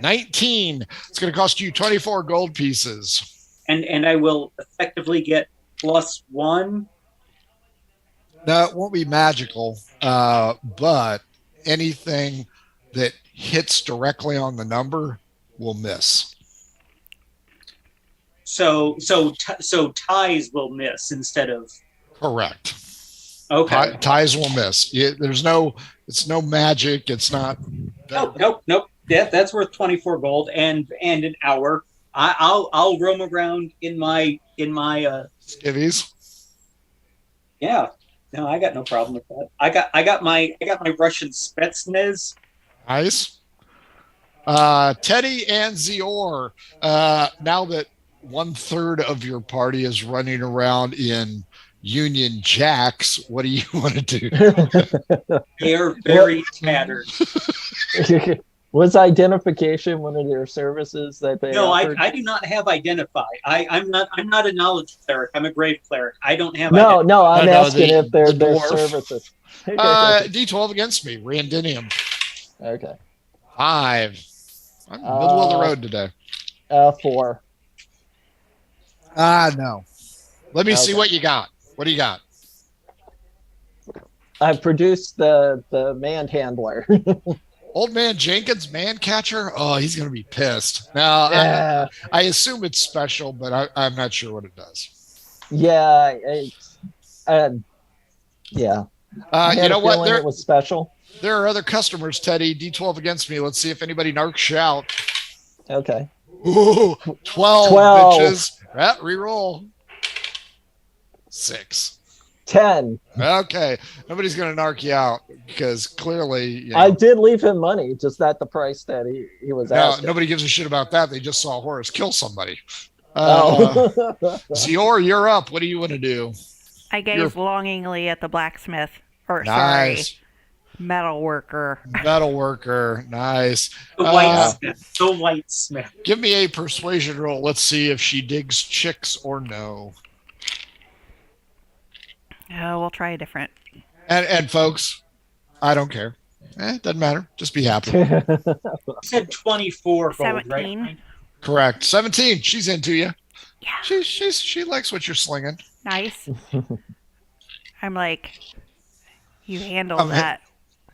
19. It's going to cost you 24 gold pieces, and I will effectively get +1. No, it won't be magical, but anything that hits directly on the number will miss. So ties will miss instead of. Correct. Okay. Ties will miss. It's no magic. It's not. Nope. Yeah, that's worth 24 gold and an hour. I'll roam around in my skivvies. Yeah. No, I got no problem with that. I got my Russian Spetsnaz. Nice. Teddy and Zior, now that 1/3 of your party is running around in Union Jacks, what do you want to do? They are very tattered. Was identification one of their services that they offered? I do not have identify. I'm not a knowledge cleric. I'm a grave cleric. I don't have No, I'm asking if they're the their dwarf. services. D12 against me, Randinium. Okay. 5. I'm middle of the road today. 4. No. Let me see what you got. What do you got? I've produced the manhandler. Old man Jenkins, man catcher. Oh, he's going to be pissed. Now, I assume it's special, but I'm not sure what it does. Yeah. Yeah. You know what? It was special. There are other customers, Teddy. D12 against me. Let's see if anybody narcs out. Okay. Ooh, 12 bitches. Reroll. 6. 10. Okay. Nobody's going to narc you out because clearly. I did leave him money, just at the price that he was asking. Nobody gives a shit about that. They just saw Horace kill somebody. Zior, you're up. What do you want to do? I gaze longingly at the blacksmith. Nice. Metal worker. Nice. The whitesmith. Give me a persuasion roll. Let's see if she digs chicks or no. Oh, we'll try a different. And folks, I don't care. Doesn't matter. Just be happy. You said 24 gold, 17. right? Correct. 17. She's into you. Yeah. She likes what you're slinging. Nice. I'm like, you handle that.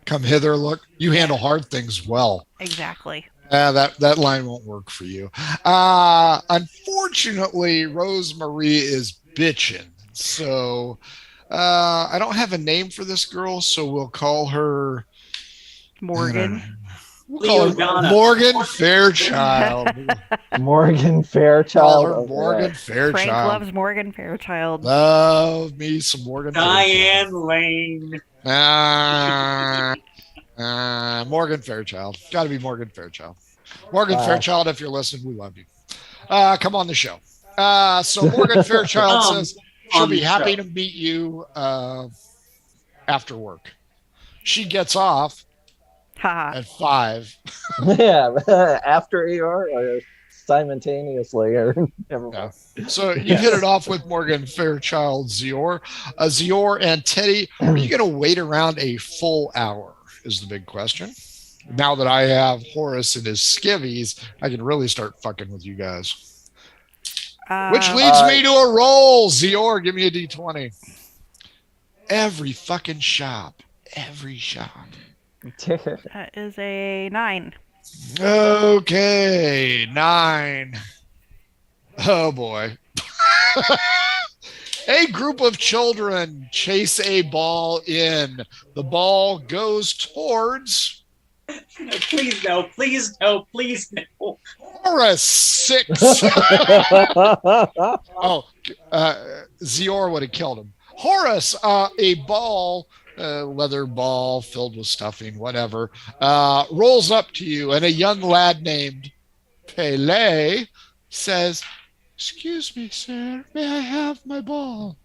Come hither, look. You handle hard things well. Exactly. That line won't work for you. Unfortunately, Rosemarie is bitching. So I don't have a name for this girl, so we'll call her Morgan. We'll call her Morgan Fairchild. Morgan Fairchild. Call her Morgan Fairchild. Frank loves Morgan Fairchild. Love me some Morgan Diane Lane. Morgan Fairchild. Got to be Morgan Fairchild. Morgan Fairchild, if you're listening, we love you. Come on the show. So Morgan Fairchild says she'll be happy to meet you after work. She gets off at 5. Yeah, after ER or simultaneously or yeah. So you hit it off with Morgan Fairchild, Zior. Zior and Teddy, are you going to wait around a full hour is the big question. Now that I have Horace and his skivvies, I can really start fucking with you guys. Which leads me to a roll. Zior, give me a D20. Every fucking shop. Every shop. That is a 9. Okay, 9. Oh boy. A group of children chase a ball in. The ball goes towards. Please no. Horace 6. Zior would have killed him. Horace, a ball. Leather ball filled with stuffing, whatever, rolls up to you, and a young lad named Pele says, "Excuse me, sir, may I have my ball?"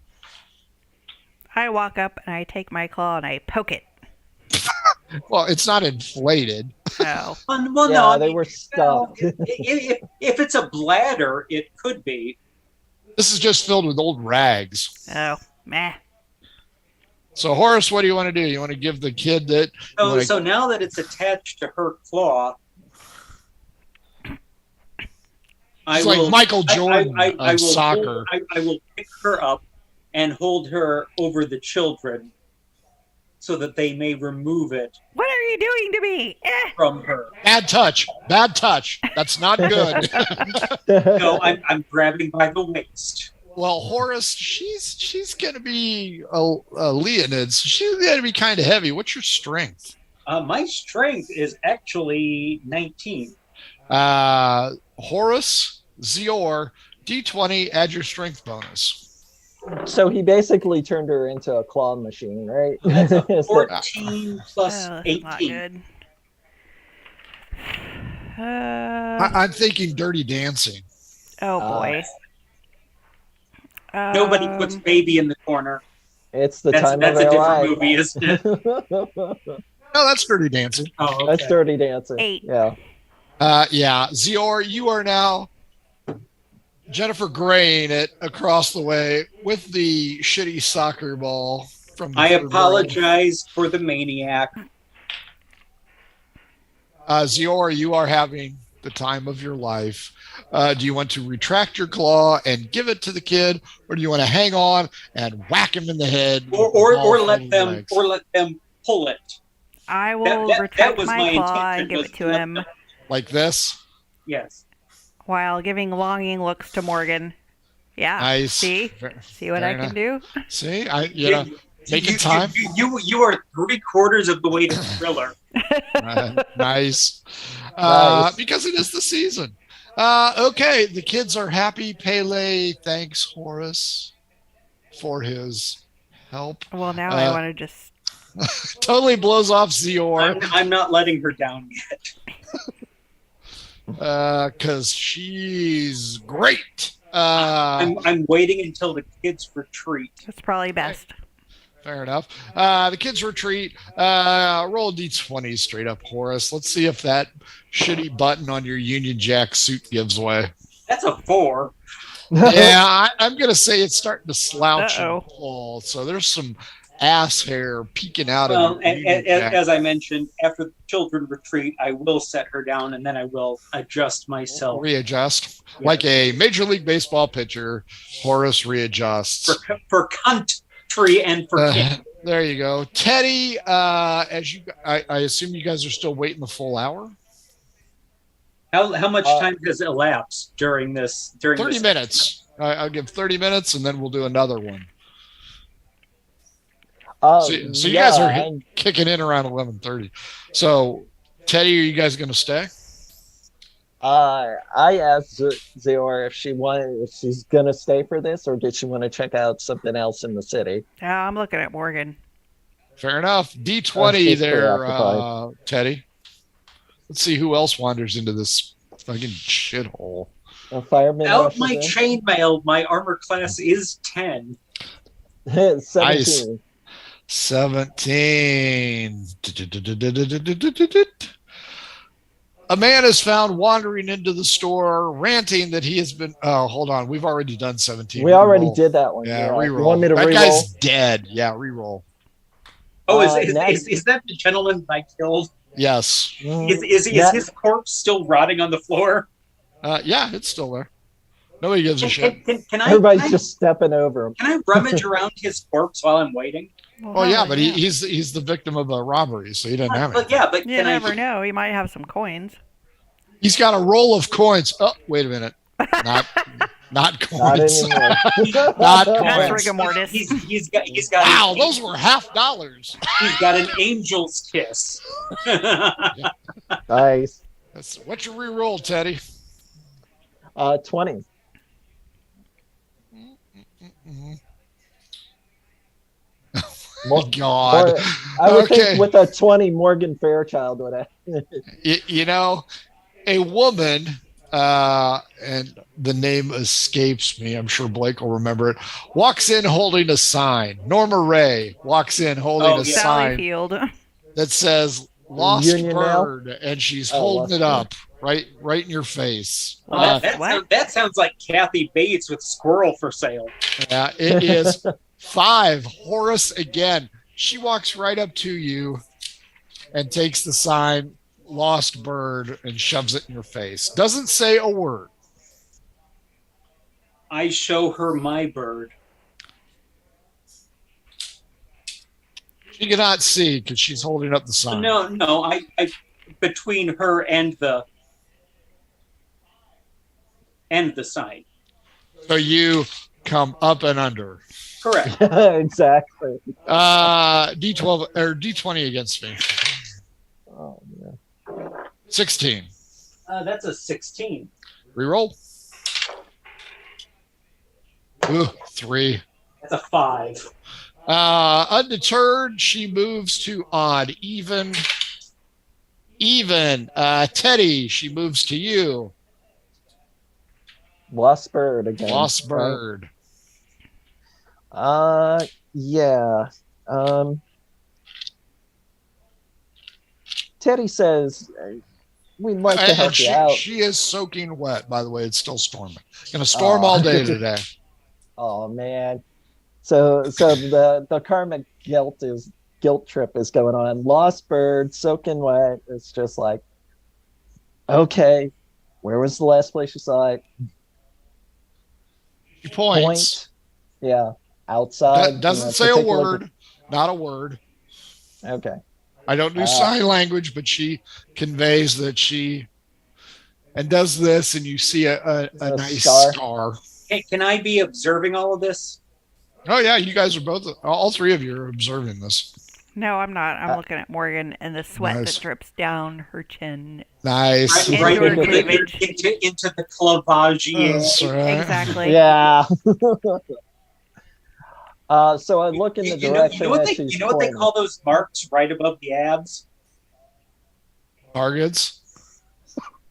I walk up and I take my claw and I poke it. Well, it's not inflated. Oh. Well, yeah, no, they were stuffed. If it's a bladder, it could be. This is just filled with old rags. Oh, meh. So, Horace, what do you want to do? You want to give the kid that... So now that it's attached to her claw... It's like Michael Jordan of soccer. I will pick her up and hold her over the children so that they may remove it What are you doing to me? from her. Bad touch. Bad touch. That's not good. No, I'm grabbing by the waist. Well, Horace, she's gonna be a Leonid, so she's gonna be kind of heavy. What's your strength? My strength is actually 19. Horace, Zior, D20, add your strength bonus. So he basically turned her into a claw machine, right? That's a So- 14 plus Oh, this is not 18. good. I'm thinking Dirty Dancing. Oh boy. Nobody puts baby in the corner. It's the That's time a of their different life. movie, isn't it? No, that's Dirty Dancing. Oh, okay. That's Dirty Dancing. 8. Yeah. Yeah, Zior, you are now Jennifer Graying it across the way with the shitty soccer ball from the I third world. apologize for the maniac. Zior, you are having the time of your life. Do you want to retract your claw and give it to the kid, or do you want to hang on and whack him in the head, Or let them pull it. I will That retract was my my claw intention, and give was it to to let him them- like this? Yes. while giving longing looks to Morgan. Yeah. Nice. See what Fair I enough. can do? See, making time. You are 3/4 of the way to Thriller. Nice. Nice. Because it is the season. Okay, the kids are happy. Pele thanks Horace for his help. Well, now I want to just. Totally blows off Zior I'm not letting her down yet. because she's great. I'm waiting until the kids retreat. That's probably best. Fair enough. The kids retreat. Roll a d20 straight up, Horace. Let's see if that shitty button on your Union Jack suit gives way. That's a 4. Yeah, I'm going to say it's starting to slouch Uh-oh. and pull. So there's some ass hair peeking out Well, of your Union Jack. as I mentioned, after the children retreat, I will set her down and then I will adjust myself Readjust. Yeah. Like a Major League Baseball pitcher, Horace readjusts. for country and for king. There you go. Teddy, I assume you guys are still waiting the full hour? How much time has elapsed during this? 30 minutes. I'll give 30 minutes and then we'll do another one. So you guys are kicking in around 11:30. So, Teddy, are you guys going to stay? I asked Zior if she's gonna stay for this, or did she want to check out something else in the city? I'm looking at Morgan. Fair enough. D20 she's there, preoccupied. Teddy. Let's see who else wanders into this fucking shithole. A fireman. Out rushes my in. chainmail, my armor class is 10. 17. 17. A man is found wandering into the store, ranting that he has been. Oh, hold on. We've already done 17. We already Reroll. did that one. Yeah, You reroll. want me to that reroll? guy's dead. Yeah, reroll. Oh, next- is that the gentleman I killed? Yes. Is That- his corpse still rotting on the floor? Yeah, it's still there. Nobody gives a shit. Can I, Everybody's can I- just stepping over him. can I rummage around his corpse while I'm waiting? Oh yeah, but he's the victim of a robbery, so he doesn't have But it. yeah, but You can never I? know. He might have some coins. He's got a roll of coins. Oh, wait a minute. Not Not coins. anymore. Not That's coins. rigor mortis. He's got. Wow, those were $50. He's got an angel's kiss. Nice. What's your reroll, Teddy? 20. God. I would Okay. think with a 20, Morgan Fairchild would have. You know, a woman, and the name escapes me. I'm sure Blake will remember it. Walks in holding a sign. Norma Ray walks in holding Oh, a yeah. Sally sign Field. that says "Lost Union Mail? Bird," and she's Oh, holding Lost it up right in your face. Well, What? that sounds like Kathy Bates with Squirrel for Sale. Yeah, it is 5. Horace again. She walks right up to you and takes the sign "Lost Bird" and shoves it in your face. Doesn't say a word. I show her my bird. She cannot see because she's holding up the sign. No, I between her and the sign. So you come up and under. Correct. Exactly. D12 or D20 against me. Oh, yeah. 16. That's a 16. Reroll. Ooh, 3. That's a 5. Undeterred, she moves to odd. Even. Teddy, she moves to you. Lost bird again. Lost bird. Right? Yeah. Teddy says, we'd like to help you out. She is soaking wet, by the way. It's still storming. Gonna storm all day today. Oh, man. So the karmic guilt trip is going on. Lost bird, soaking wet. It's just like, okay, where was the last place you saw it? She points. Yeah, outside. Doesn't say a word. Not a word. Okay. I don't do sign language, but she conveys that and does this, and you see a nice scar. Hey, can I be observing all of this? Oh yeah, you guys are all three of you are observing this. No, I'm not. I'm looking at Morgan and the sweat that drips down her chin. Nice. Right into the clavage. Right. Exactly. Yeah. So I look in the direction. You know what they call those marks right above the abs? Targets.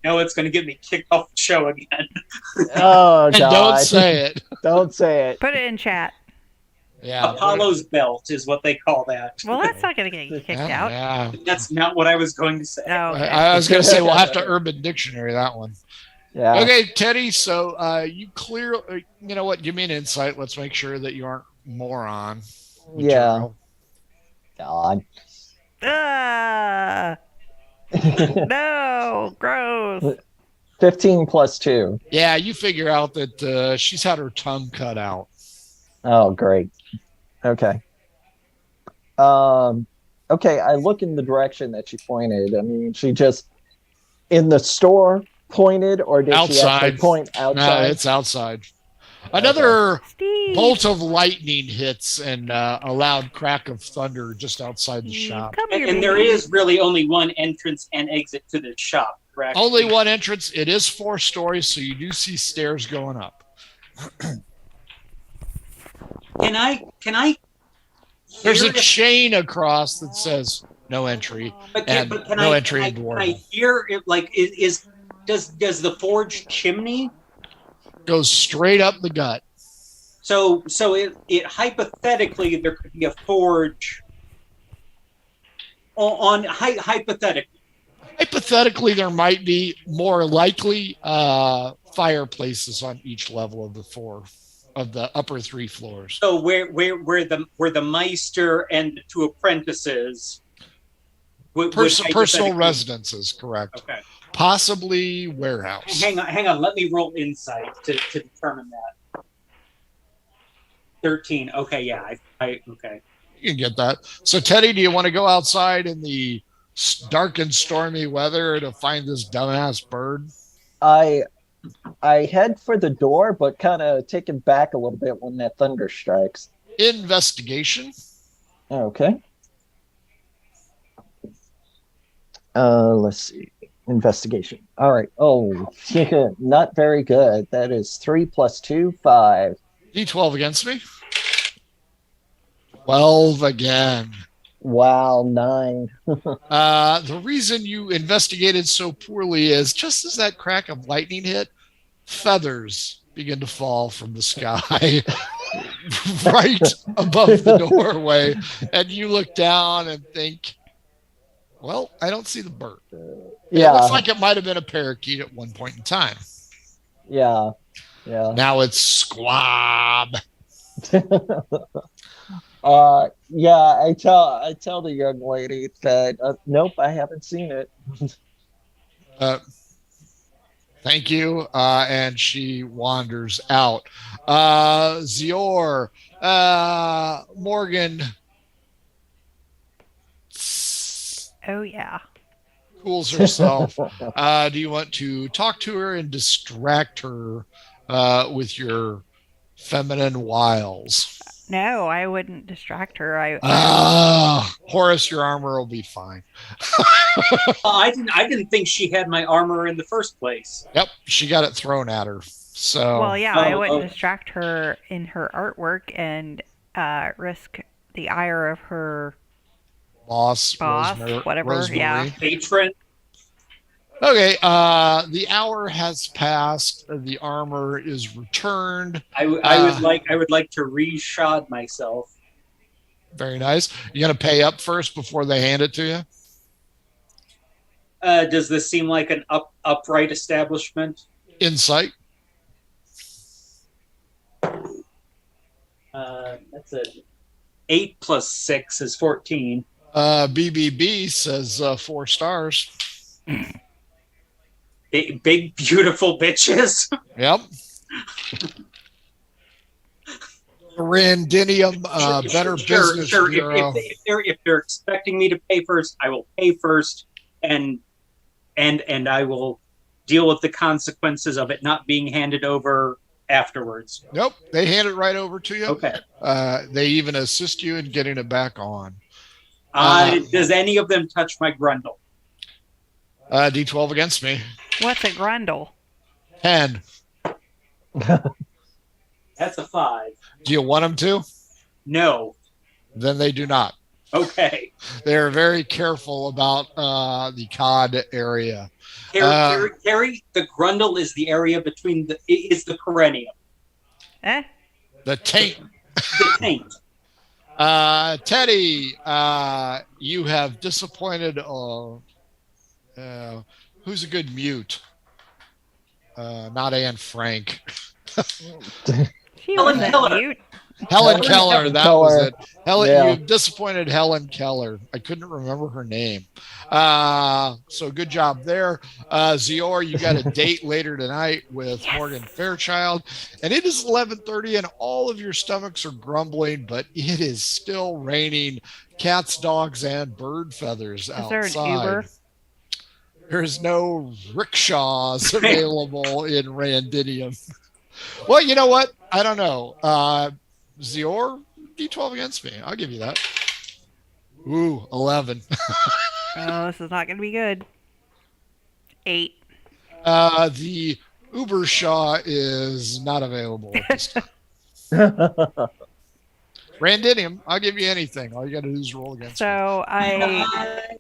No, it's going to get me kicked off the show again. Oh, God. Don't say it. Don't say it. Put it in chat. Yeah. Apollo's belt is what they call that. Well, that's not going to get you kicked out. Yeah. That's not what I was going to say. Oh, okay. I was going to say we'll have to Urban Dictionary that one. Yeah. Okay, Teddy. So you clear. You know what? Give me an insight. Let's make sure that you aren't moron. Yeah. God. No, gross. 15 plus 2. Yeah, you figure out that she's had her tongue cut out. Oh, great. Okay. Okay, I look in the direction that she pointed. I mean, she just in the store pointed, or did she actually point outside? No, it's outside. Another bolt of lightning hits and a loud crack of thunder just outside the shop. And there is really only one entrance and exit to the shop, correct? Only one entrance. It is 4 stories, so you do see stairs going up. Can I? There's a chain across that says no entry no entry in dwarven. Can I hear it? Like, does the forge chimney goes straight up the gut? So it hypothetically there could be a forge on hypothetically. Hypothetically, there might be more likely fireplaces on each level of the 4 of the upper 3 floors. So where the Meister and the 2 apprentices personal residences, correct? Okay. Possibly warehouse. Hang on. Let me roll insight to determine that. 13. Okay, yeah. I okay. You can get that. So, Teddy, do you want to go outside in the dark and stormy weather to find this dumbass bird? I head for the door, but kind of taken back a little bit when that thunder strikes. Investigation. Okay. Let's see. Investigation. All right. Oh, not very good. That is 3 plus 2, 5. D12 against me. 12 again. Wow, 9. The reason you investigated so poorly is just as that crack of lightning hit, feathers begin to fall from the sky right above the doorway. And you look down and think, well, I don't see the bird. Yeah. It looks like it might have been a parakeet at one point in time. Yeah. Now it's squab. Yeah, I tell the young lady that nope, I haven't seen it. Thank you. And she wanders out. Zior, Morgan, Oh, yeah. Cools herself. Do you want to talk to her and distract her with your feminine wiles? No, I wouldn't distract her. Horace, your armor will be fine. I didn't think she had my armor in the first place. Yep, she got it thrown at her. So, Well, yeah, I Oh, wouldn't oh, distract her in her artwork and risk the ire of her boss, boss, whatever. Yeah. Rosemary. patron. Okay, the hour has passed. The armor is returned. I would like to reshod myself. Very nice. You gonna pay up first before they hand it to you? Does this seem like an upright establishment? Insight. That's a 8 plus 6 is 14. BBB says 4 stars. Big beautiful bitches. Yep. Randinium, Better Business Sure. Bureau. If they're expecting me to pay first, I will pay first, and I will deal with the consequences of it not being handed over afterwards. Nope, they hand it right over to you. Okay. They even assist you in getting it back on. Does any of them touch my grundle? D12 against me. What's a grundle? 10. That's a 5. Do you want them to? No. Then they do not. Okay. They're very careful about the cod area. Carrie, the grundle is the area between is the perineum. The taint. The taint. Teddy, you have disappointed. Who's a good mute? Not Anne Frank. She Helen wasn't Keller. mute. Helen Keller, that Keller. was it. Helen, Yeah. you disappointed Helen Keller. I couldn't remember her name. So good job there. Zior, you got a date later tonight with Morgan Fairchild. And it is 11:30 and all of your stomachs are grumbling, but it is still raining cats, dogs, and bird feathers outside. Is there an Uber? There's no rickshaws available in Randinium. Well, you know what? I don't know. Zior, D12 against me. I'll give you that. Ooh, 11. Oh, this is not going to be good. 8. The Uber Shaw is not available at this time. Randinium, I'll give you anything. All you got to do is roll against me. So I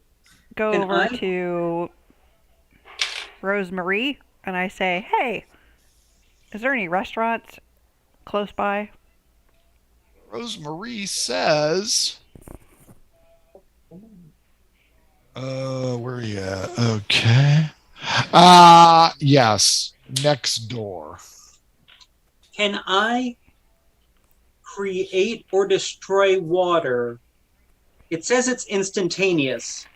go over to Rosemary and I say, hey, is there any restaurants close by? Rosemary says, where are you at? Okay. Yes, next door. Can I create or destroy water? It says it's instantaneous.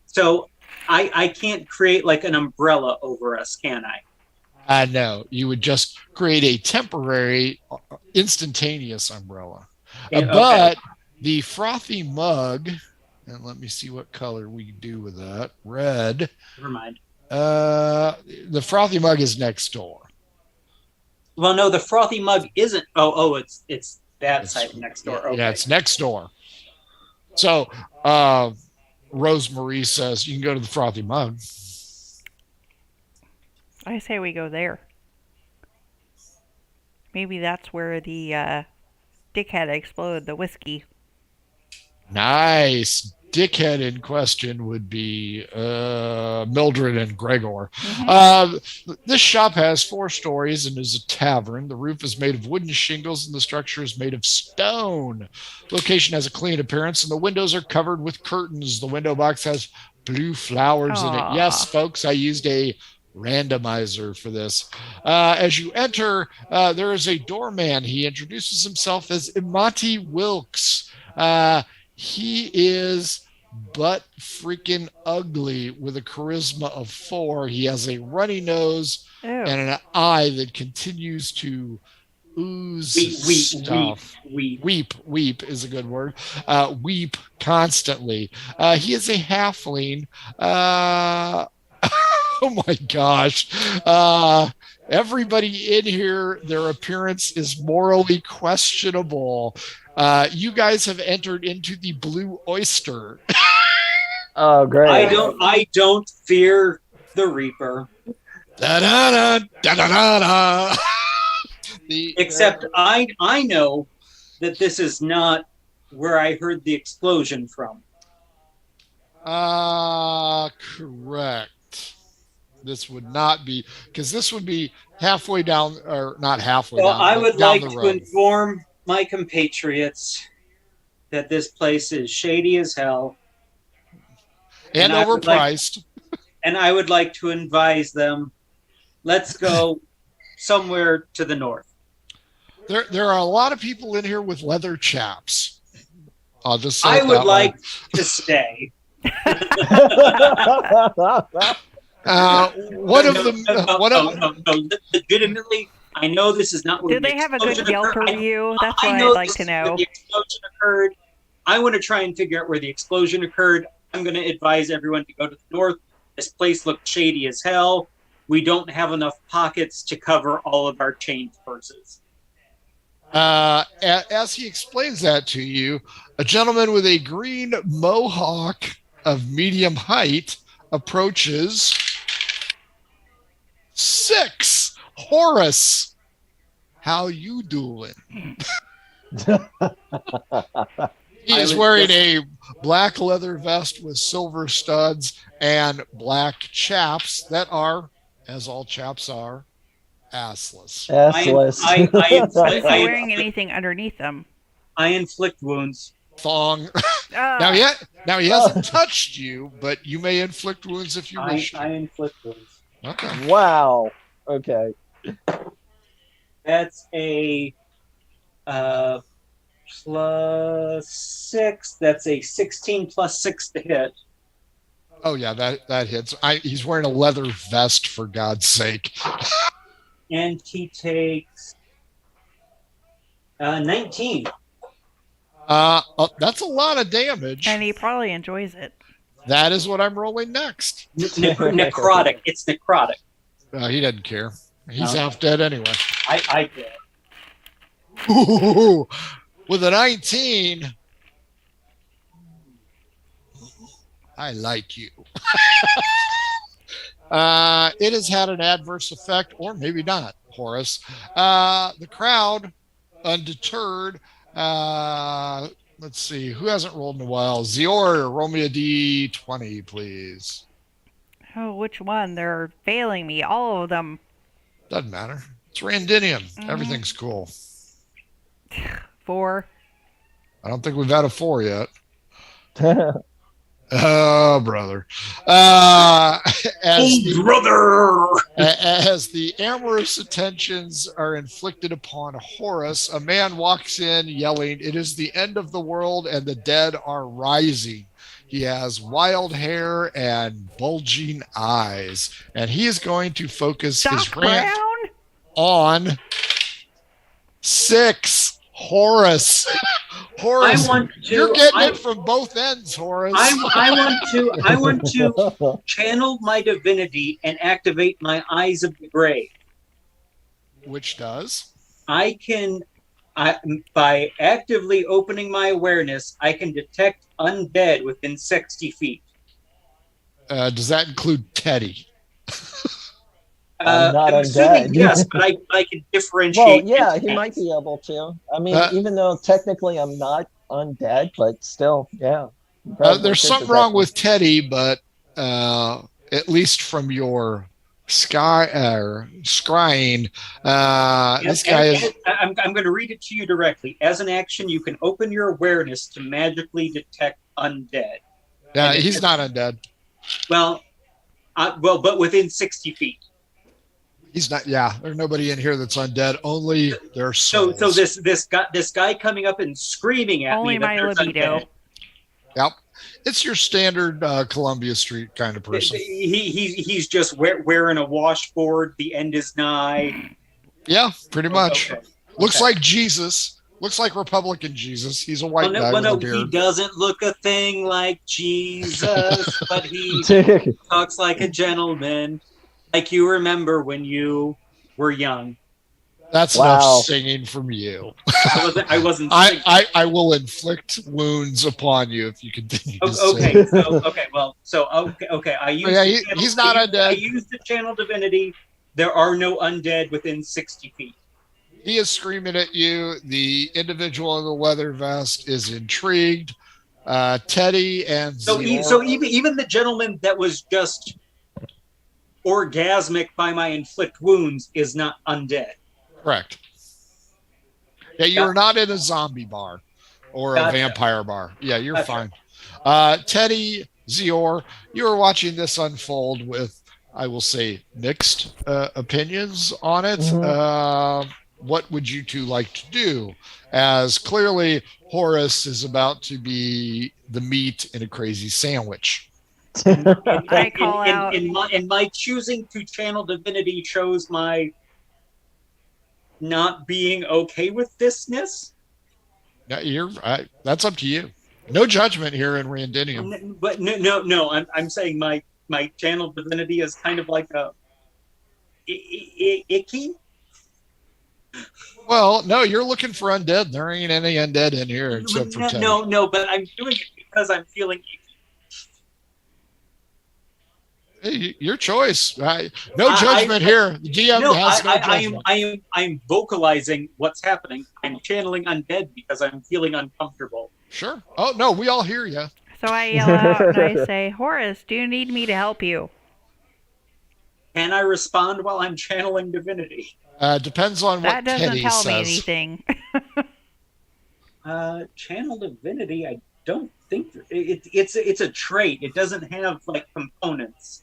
So I can't create like an umbrella over us, can I? No, you would just create a temporary, instantaneous umbrella. Okay. But the frothy mug, and let me see what color we do with that. Red. Never mind. The frothy mug is next door. Well, no, the frothy mug isn't. It's that side next door. Okay. Yeah, it's next door. So, Rosemary says you can go to the frothy mug. I say we go there. Maybe that's where the dickhead exploded the whiskey. Nice. Dickhead in question would be Mildred and Gregor. This shop has 4 stories and is a tavern. The roof is made of wooden shingles and the structure is made of stone. Location has a clean appearance and the windows are covered with curtains. The window box has blue flowers in it. Yes, folks, I used a randomizer for this. As you enter, there is a doorman. He introduces himself as Imati Wilkes. He is butt freaking ugly with a charisma of 4. He has a runny nose and an eye that continues to ooze Weep. stuff. Weep is a good word. Weep constantly. He is a halfling. Oh my gosh. Everybody in here, their appearance is morally questionable. You guys have entered into the Blue Oyster. Oh, great. I don't fear the Reaper. Da-da-da, da-da-da-da. Except I know that this is not where I heard the explosion from. Correct. This would not be, because this would be halfway down, or not halfway So down, I but would down like the to road. inform my compatriots that this place is shady as hell. And overpriced. And I would like to advise them, let's go somewhere to the north. There are a lot of people in here with leather chaps. I'll just say I it would that like way. to stay. One of them. Legitimately, I know this is not where Do they have a good Yelp review? That's what I'd like to know. Where the explosion occurred. I want to try and figure out where the explosion occurred. I'm going to advise everyone to go to the north. This place looks shady as hell. We don't have enough pockets to cover all of our chained purses. As he explains that to you, a gentleman with a green mohawk of medium height approaches. 6, Horace. How you doing? He is wearing a black leather vest with silver studs and black chaps that are, as all chaps are, assless. Is he wearing anything underneath them? I inflict wounds. Thong. Now he hasn't touched you, but you may inflict wounds if you wish. I inflict wounds. Okay. Wow. Okay. That's a +6. That's a 16 + 6 to hit. Oh yeah, that hits. He's wearing a leather vest, for God's sake. And he takes 19. That's a lot of damage. And he probably enjoys it. That is what I'm rolling next. Necrotic. It's necrotic. He doesn't care. He's half dead anyway. I did. Ooh, with a 19, I like you. It has had an adverse effect, or maybe not, Horace. The crowd, undeterred. Let's see, who hasn't rolled in a while? Zior, roll me a d20, please. Oh, which one? They're failing me. All of them. Doesn't matter. It's Randinium. Everything's cool. 4. I don't think we've had a 4 yet. Oh, brother. As the amorous attentions are inflicted upon Horace, a man walks in yelling, "It is the end of the world and the dead are rising." He has wild hair and bulging eyes, and he is going to focus his rant on 6, Horace. Horace, you're getting it from both ends, Horace. I want to channel my divinity and activate my Eyes of the Grave. Which does? By actively opening my awareness, I can detect undead within 60 feet. Does that include Teddy? I'm not assuming undead. yes, but I can differentiate. Well, yeah, he might be able to. I mean, even though technically I'm not undead, but still, yeah. There's something wrong with Teddy, but at least from your scrying, this guy is. I'm going to read it to you directly. As an action, you can open your awareness to magically detect undead. Yeah, he's not undead. Well, but within 60 feet. He's not. Yeah, there's nobody in here that's undead. Only their souls. So this guy coming up and screaming at only me. Only my libido. Undead. Yep, it's your standard Columbia Street kind of person. He's just wearing a washboard. The end is nigh. Yeah, pretty much. Okay. Looks Okay. like Jesus. Looks like Republican Jesus. He's a white guy Well, with a no, he beard. doesn't look a thing like Jesus, but he talks like a gentleman, like you remember when you were young. That's enough Wow. singing from you. I wasn't singing. I will inflict wounds upon you if you continue to Okay, sing. okay. I used Yeah, the channel, he's not I undead. used the channel divinity. There are no undead within 60 feet. He is screaming at you. The individual in the leather vest is intrigued. Teddy and So, Zior. so even the gentleman that was just orgasmic by my inflict wounds is not undead. Correct. Yeah, you are not in a zombie bar or a vampire bar. Yeah, you're fine. Teddy, Zior, you are watching this unfold with, I will say, mixed opinions on it. What would you two like to do? As clearly Horace is about to be the meat in a crazy sandwich. I call out. And my choosing to channel divinity shows my not being okay with thisness. No, that's up to you. No judgment here in Randinium. But no. I'm saying my channel divinity is kind of like a icky. Well, no, you're looking for undead. There ain't any undead in here except for Teddy. No, but I'm doing it because I'm feeling icky. Hey, your choice. No judgment here. The DM has no judgment. I'm vocalizing what's happening. I'm channeling undead because I'm feeling uncomfortable. Sure. Oh no, we all hear you. So I yell out and I say, Horace, do you need me to help you? Can I respond while I'm channeling divinity? Depends on what That doesn't Teddy tell says. me anything. Channel divinity, I don't think it's a trait. It doesn't have like components.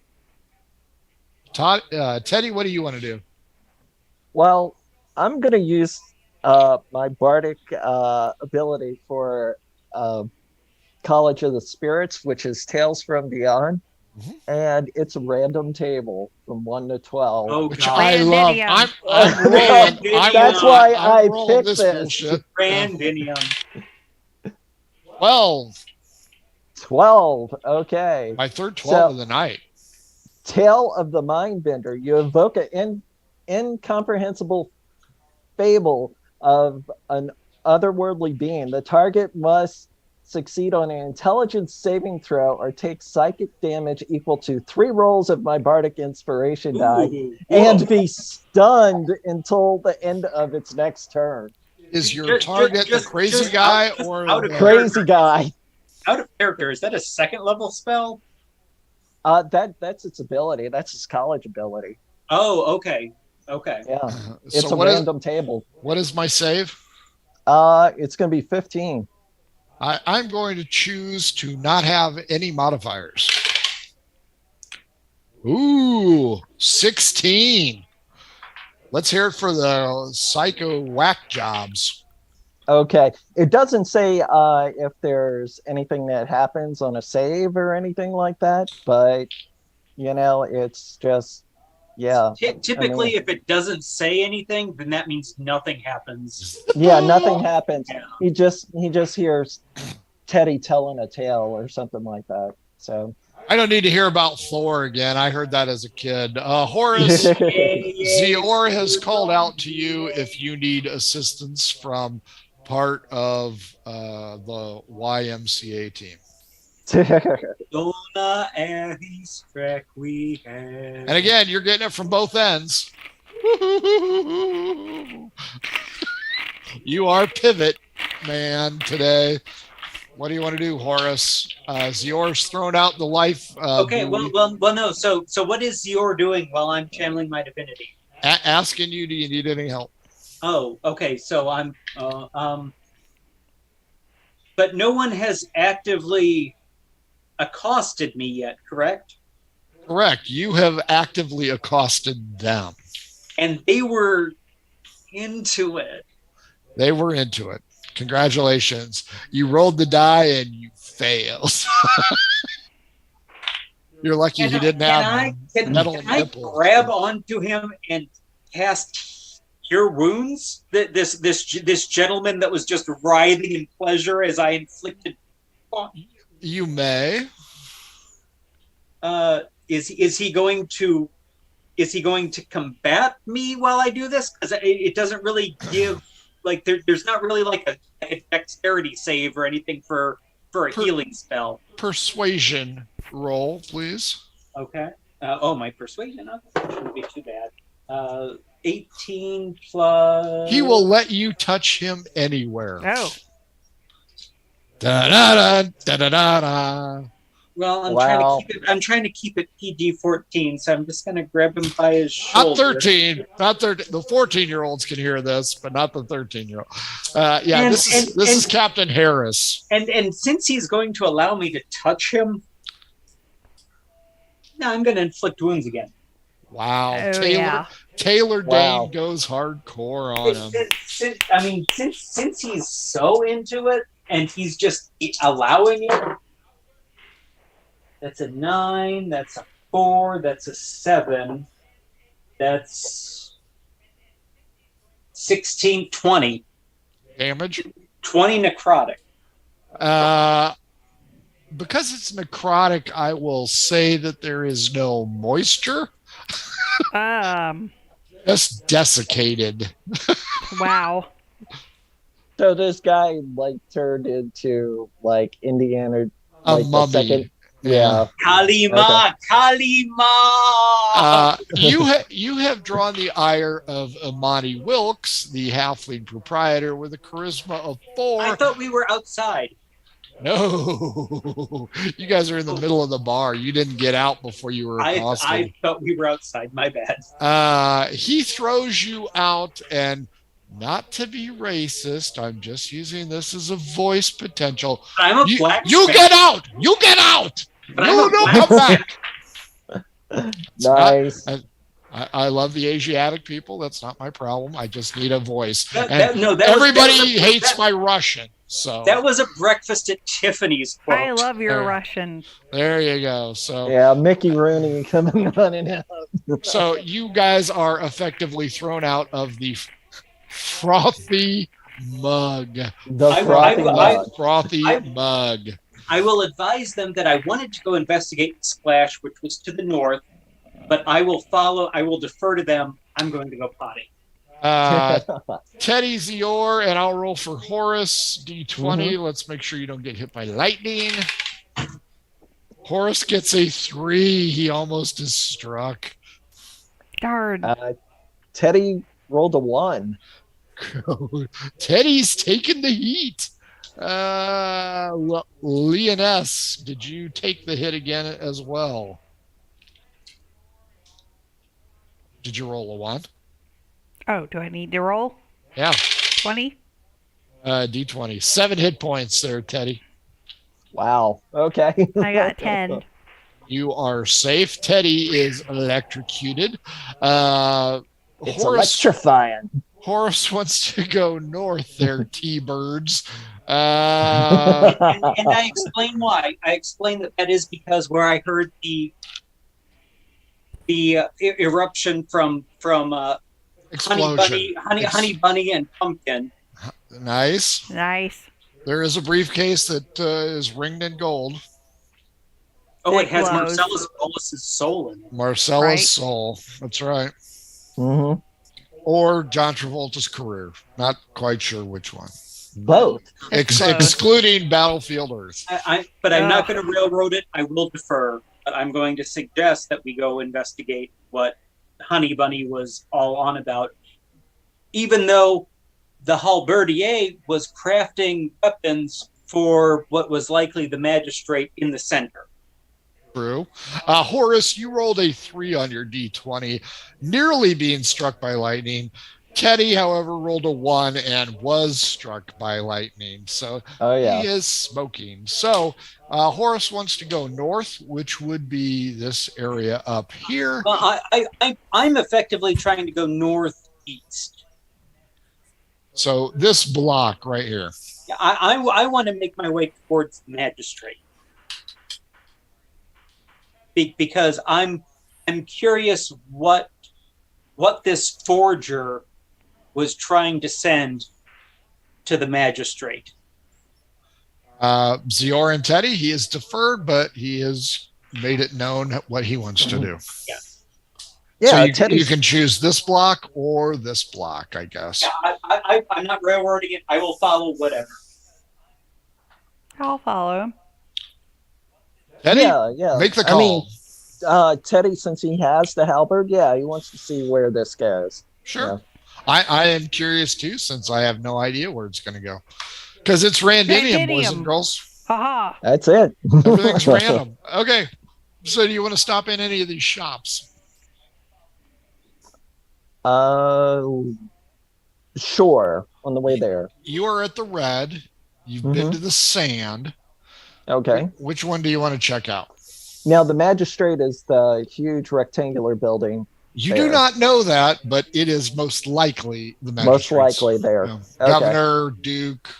Teddy, what do you want to do? Well, I'm going to use my bardic ability for College of the Spirits, which is Tales from Beyond. And it's a random table from 1 to 12. Oh, which God. I love. I'm rolling. That's why I picked this bullshit. Randinium. 12. 12. Okay. My third 12 of the night. Tale of the Mindbender. You evoke an incomprehensible fable of an otherworldly being. The target must succeed on an intelligence saving throw or take psychic damage equal to 3 rolls of my bardic inspiration die and be stunned until the end of its next turn. Is your target the crazy guy or the crazy guy? Out of character, is that a second level spell? That's its ability. That's its college ability. Oh, okay. Yeah. It's So a random table. What is my save? It's going to be 15. I'm going to choose to not have any modifiers. Ooh, 16. Let's hear it for the psycho whack jobs. Okay. It doesn't say if there's anything that happens on a save or anything like that, but, it's just, yeah. Typically, if it doesn't say anything, then that means nothing happens. Yeah, nothing happens. Yeah. He just hears Teddy telling a tale or something like that. So I don't need to hear about Thor again. I heard that as a kid. Horace, Zior has called out to you if you need assistance from part of the YMCA team. Donna and Strek we have. And again, you're getting it from both ends. You are pivot man today. What do you want to do, Horace? Zior's thrown out the life. Okay, well, no. So what is Zior doing while I'm channeling my divinity? Asking you, do you need any help? Oh, okay. So I'm, but no one has actively accosted me yet, correct? Correct. You have actively accosted them. And they were into it. They were into it. Congratulations. You rolled the die and you failed. You're lucky he didn't have Can I grab onto him and cast cure wounds? This gentleman that was just writhing in pleasure as I inflicted. You may. Is he going to combat me while I do this? Because it doesn't really give like there's not really like a dexterity save or anything for a healing spell. Persuasion roll, please. Okay. My persuasion shouldn't be too bad. 18 plus. He will let you touch him anywhere. Oh. Da da da da da da da. Well, Wow. I'm trying to keep it PG-14, so I'm just gonna grab him by his Not shoulder. 13. Not 13. The 14-year-olds can hear this, but not the 13-year-old. Yeah, And- this and- is Captain Harris. And since he's going to allow me to touch him, no, I'm gonna inflict wounds again. Wow. Oh, yeah. Taylor Wow. Dane goes hardcore on him. Since he's so into it and he's just allowing it. That's a 9. That's a 4. That's a 7. That's 16, 20. Damage. 20 necrotic. Because it's necrotic, I will say that there is no moisture. Just desiccated. Wow. So this guy like turned into like Indiana, A like the mummy. second. Yeah. Kalima! Kalima! You have drawn the ire of Amani Wilkes, the halfling proprietor, with a charisma of 4. I thought we were outside. No, you guys are in the middle of the bar. You didn't get out before you were accosted. I thought we were outside. My bad. He throws you out, and not to be racist, I'm just using this as a voice potential. I'm a black. You get out! You get out! But You I'm a don't black come back! Nice. I love the Asiatic people. That's not my problem. I just need a voice. Everybody hates my Russian. So that was a breakfast at Tiffany's quote. I love your There. Russian. there you go. So Yeah, Mickey Rooney coming on and out. so you guys are effectively thrown out of the frothy mug. The I- frothy I- mug. Frothy I- mug. I will advise them that I wanted to go investigate the splash, which was to the north, but I will defer to them. I'm going to go potty. Teddy's Eeyore, and I'll roll for Horace. D20. Let's make sure you don't get hit by lightning. Horace gets a 3. He almost is struck. Darn. Teddy rolled a 1. Teddy's taking the heat. Leoness, did you take the hit again as well? Did you roll a 1? Oh, do I need to roll? Yeah. 20? D20. 7 hit points there, Teddy. Wow. Okay. I got 10. You are safe. Teddy is electrocuted. It's electrifying. Horace wants to go north there, T-Birds. And I explain why. I explain that is because where I heard the eruption from Explosion. Honey Bunny and Pumpkin. Nice. Nice. There is a briefcase that is ringed in gold. Oh, It it has glows. Marcellus Wallace's soul in it. Marcella's Right. soul. That's right. Hmm. Or John Travolta's career. Not quite sure which one. Both. Close. Excluding Battlefield Earth. But I'm not Ugh. going to railroad it. I will defer. But I'm going to suggest that we go investigate what Honey Bunny was all on about. Even though the halberdier was crafting weapons for what was likely the magistrate in the center. True. Horace, you rolled a 3 on your D20, nearly being struck by lightning. Teddy, however, rolled a 1 and was struck by lightning. So Oh yeah. he is smoking. So Horace wants to go north, which would be this area up here. Well, I'm effectively trying to go northeast. So this block right here. I want to make my way towards the magistrate. Because I'm curious what this forger was trying to send to the magistrate? Zior and Teddy, he is deferred, but he has made it known what he wants to do. Yeah. So Yeah, you can choose this block or this block, I guess. Yeah, I'm not railroading it. I will follow whatever. I'll follow. Teddy, yeah. make the call. I mean, Teddy, since he has the halberd, yeah, he wants to see where this goes. Sure. Yeah. I am curious too, since I have no idea where it's going to go. Because it's Randinium, boys and girls. Haha. That's it. Everything's random. Okay. So do you want to stop in any of these shops? Sure. On the way there. You are at the Red. You've been to the Sand. Okay. Which one do you want to check out? Now, the magistrate is the huge rectangular building. You there. do not know that, but it is most likely the magistrate. Most likely there. You know, Okay. Governor, Duke,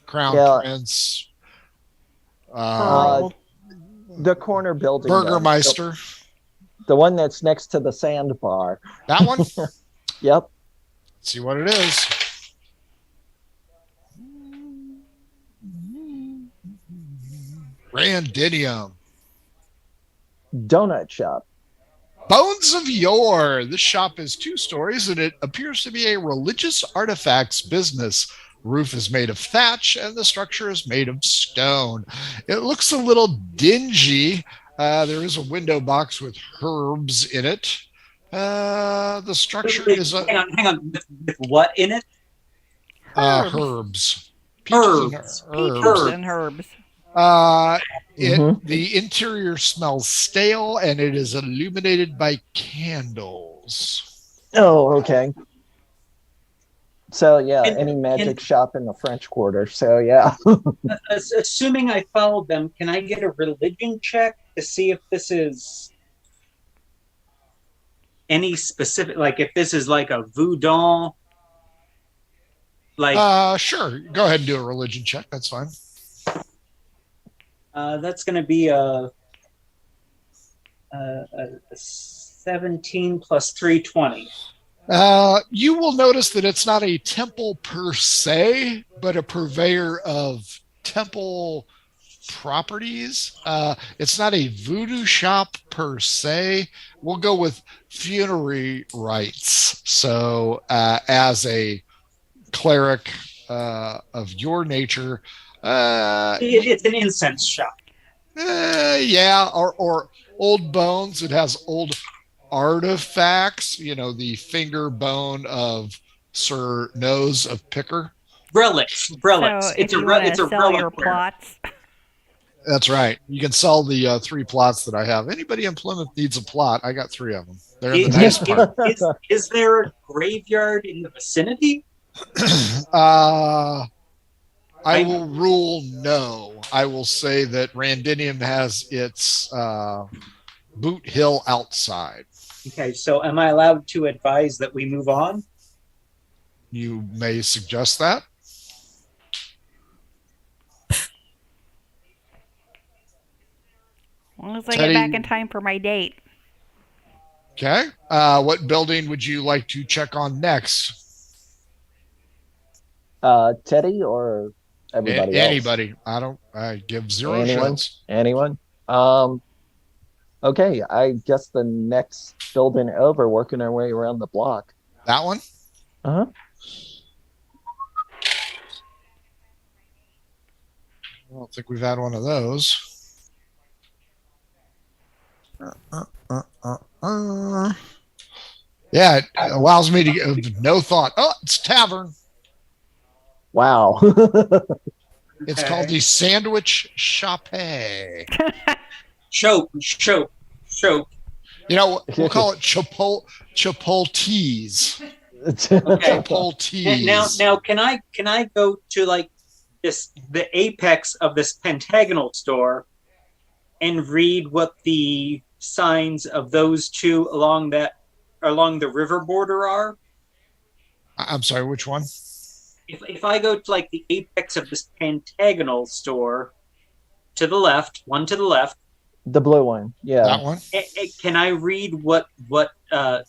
Crown Prince, the corner building. Burgermeister. The one that's next to the sandbar. That one? Yep. Let's see what it is. Randinium. Donut shop. Bones of Yore. This shop is 2 stories and it appears to be a religious artifacts business. Roof is made of thatch and the structure is made of stone. It looks a little dingy. There is a window box with herbs in it. The structure is a... Hang on. With what in it? Herbs. Herbs. Peaches and herbs. The interior smells stale and it is illuminated by candles. Oh, okay. So yeah, any magic shop in the French Quarter. So yeah. Assuming I followed them, can I get a religion check to see if this is any specific, like if this is like a voodoo? Like, sure. Go ahead and do a religion check. That's fine. That's going to be a 17 plus 320. You will notice that it's not a temple per se, but a purveyor of temple properties. It's not a voodoo shop per se. We'll go with funerary rites. So as a cleric of your nature, it's an incense shop. Yeah, or old bones. It has old artifacts. You know, the finger bone of Sir Nose of Picker. Relics. So It's if a you want to it's a sell your relic. plots, That's right. You can sell the 3 plots that I have. Anybody in Plymouth needs a plot. I got 3 of them. They're in the nice part. Is there a graveyard in the vicinity? I will rule no. I will say that Randinium has its boot hill outside. Okay, so am I allowed to advise that we move on? You may suggest that. as long as I get back in time for my date. Okay. What building would you like to check on next? Teddy or everybody else? Anybody. I give 0 Anyone? shits. Anyone? Okay, I guess the next building over, working our way around the block. That one? Uh-huh. I don't think we've had one of those. Yeah, it allows me to get no thought. Oh, it's tavern. Wow. It's called the Sandwich Shop. Choke. You know, we'll call it Chipotle's. Okay. Chipotle's. Now can I go to like the apex of this pentagonal store and read what the signs of those two along the river border are? I'm sorry, which one? If I go to like the apex of this pentagonal store, to the left, one to the left, The blue one. Yeah. That one? Can I read what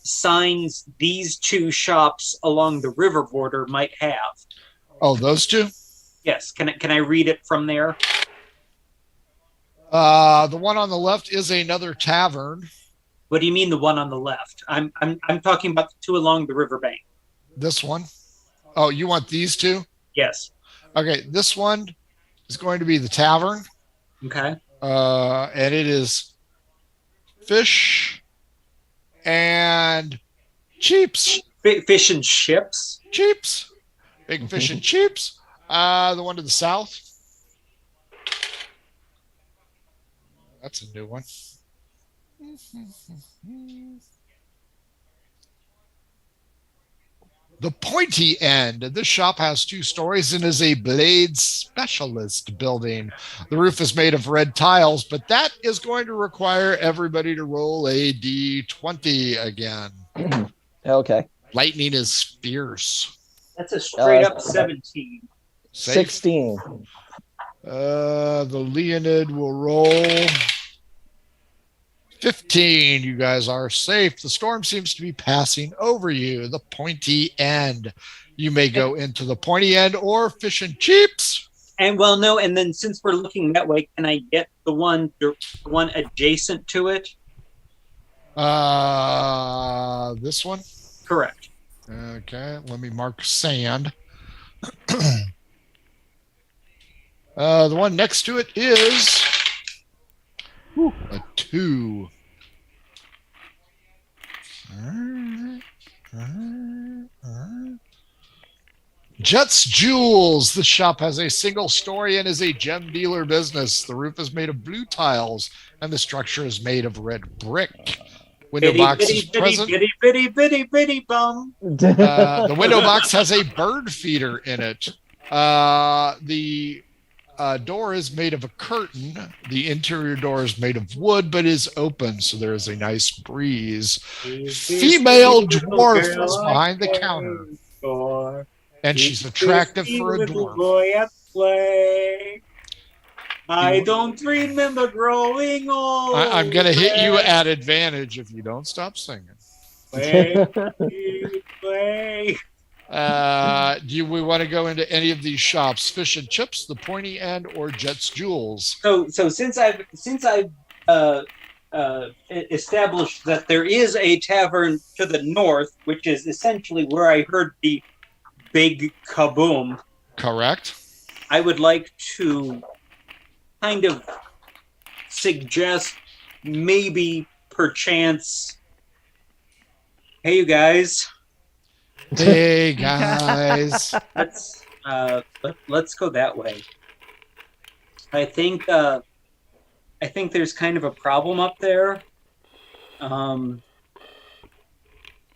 signs these two shops along the river border might have? Oh, those two? Yes. Can I read it from there? The one on the left is another tavern. What do you mean the one on the left? I'm talking about the two along the riverbank. This one? Oh, you want these two? Yes. Okay, this one is going to be the tavern. Okay. And it is fish and cheaps. Fish and chips. Cheaps. Big fish and cheaps. The one to the south. That's a new one. The Pointy End. This shop has 2 stories and is a blade specialist building. The roof is made of red tiles, but that is going to require everybody to roll a d20 again. Okay. Lightning is fierce. That's a straight up 17. Safe. 16. The Leonid will roll 15. You guys are safe. The storm seems to be passing over you. The Pointy End. You may go into the Pointy End or Fish and Chips. And well, no. And then since we're looking that way, can I get the one adjacent to it? This one. Correct. Okay. Let me mark sand. The one next to it is a 2. Jets Jewels. This shop has a single story and is a gem dealer business. The roof is made of blue tiles and the structure is made of red brick. Window box is present. Bitty bum. The window box has a bird feeder in it. The door is made of a curtain. The interior door is made of wood, but is open, so there is a nice breeze. Female dwarf is behind the counter, and she's attractive for a dwarf. Boy at play. I don't remember growing old. I'm going to hit you at advantage if you don't stop singing. Play. Do we want to go into any of these shops? Fish and Chips, the Pointy End, or Jets Jewels? So since I've established that there is a tavern to the north, which is essentially where I heard the big kaboom. Correct. I would like to kind of suggest maybe perchance, hey you guys. Hey guys. Let's go that way. I think there's kind of a problem up there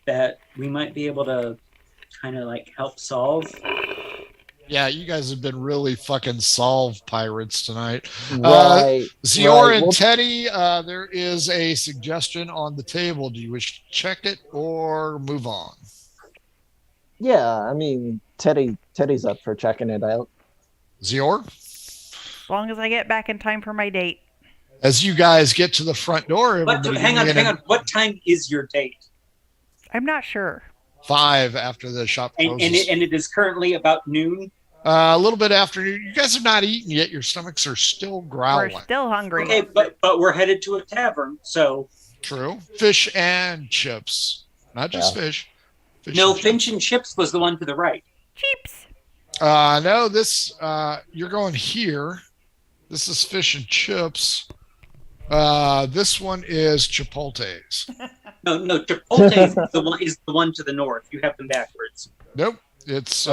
that we might be able to kind of like help solve. Yeah, you guys have been really fucking solve pirates tonight. Right. Zior and Teddy, there is a suggestion on the table. Do you wish to check it or move on? Yeah, I mean, Teddy's up for checking it out. Zior? As long as I get back in time for my date. As you guys get to the front door, Hang on. What time is your date? I'm not sure. 5 after the shop closes. And it is currently about noon? A little bit after noon. You guys have not eaten yet. Your stomachs are still growling. We're still hungry. Okay, but we're headed to a tavern, so... True. Fish and chips. Not just fish. Finch and Chips was the one to the right. Chips. No, this you're going here. This is Fish and Chips. This one is Chipotle's. No, Chipotle is the one to the north. You have them backwards. Nope, it's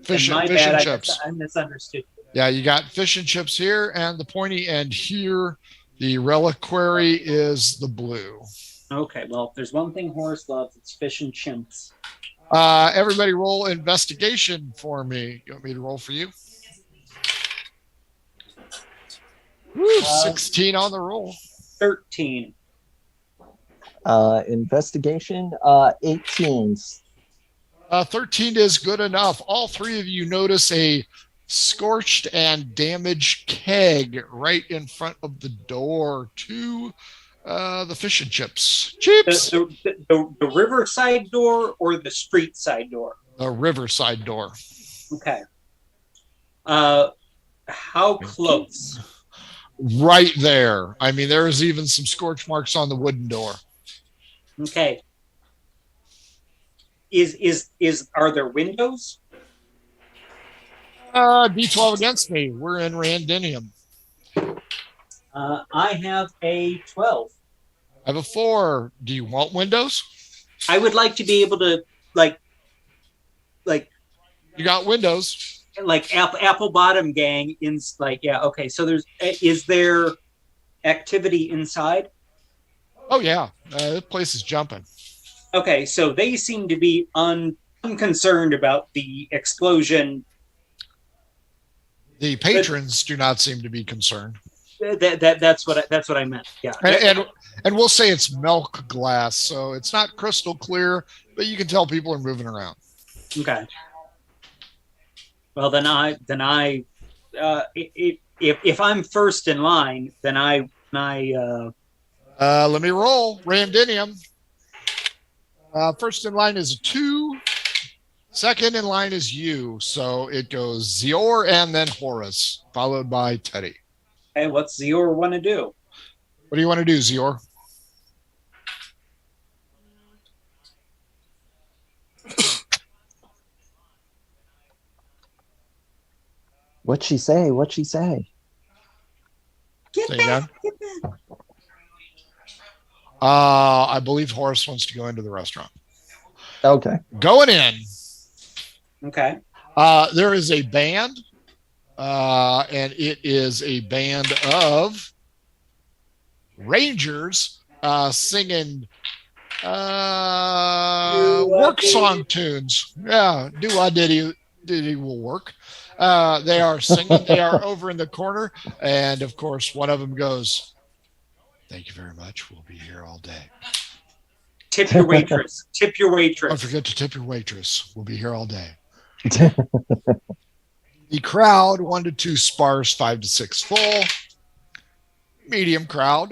fish and chips. I misunderstood. Yeah, you got Fish and Chips here, and the Pointy End here. The reliquary is the blue. Okay, well, if there's one thing Horace loves, it's fish and chimps. Everybody roll investigation for me. You want me to roll for you? Woo, 16 on the roll. 13. Investigation, 18. 13 is good enough. All 3 of you notice a scorched and damaged keg right in front of the door to the fish and chips. Chips! The riverside door or the street side door? The riverside door. Okay. How close? Right there. I mean, there's even some scorch marks on the wooden door. Okay. Are there windows? D12 against me. We're in Randinium. I have a 12. I have a 4. Do you want windows? I would like to be able to like you got windows. Like apple bottom gang in okay. So is there activity inside? Oh yeah, the place is jumping. Okay, so they seem to be unconcerned about the explosion. The patrons do not seem to be concerned. That's what I meant. Yeah, and we'll say it's milk glass, so it's not crystal clear, but you can tell people are moving around. Okay. Well, then if I'm first in line, then I let me roll. Randinium. First in line is a 2. Second in line is you. So it goes Zior and then Horus, followed by Teddy. Hey, what's Zior want to do? What do you want to do, Zior? What'd she say? What'd she say? Get back. I believe Horace wants to go into the restaurant. Okay. Going in. Okay. There is a band, and it is a band of Rangers singing work song tunes. Yeah, do-a-diddy will work. They are singing. They are over in the corner, and of course, one of them goes, "Thank you very much. We'll be here all day." Tip your waitress. Tip your waitress. Don't forget to tip your waitress. We'll be here all day. The crowd, 1 to 2 sparse, 5 to 6 full. Medium crowd.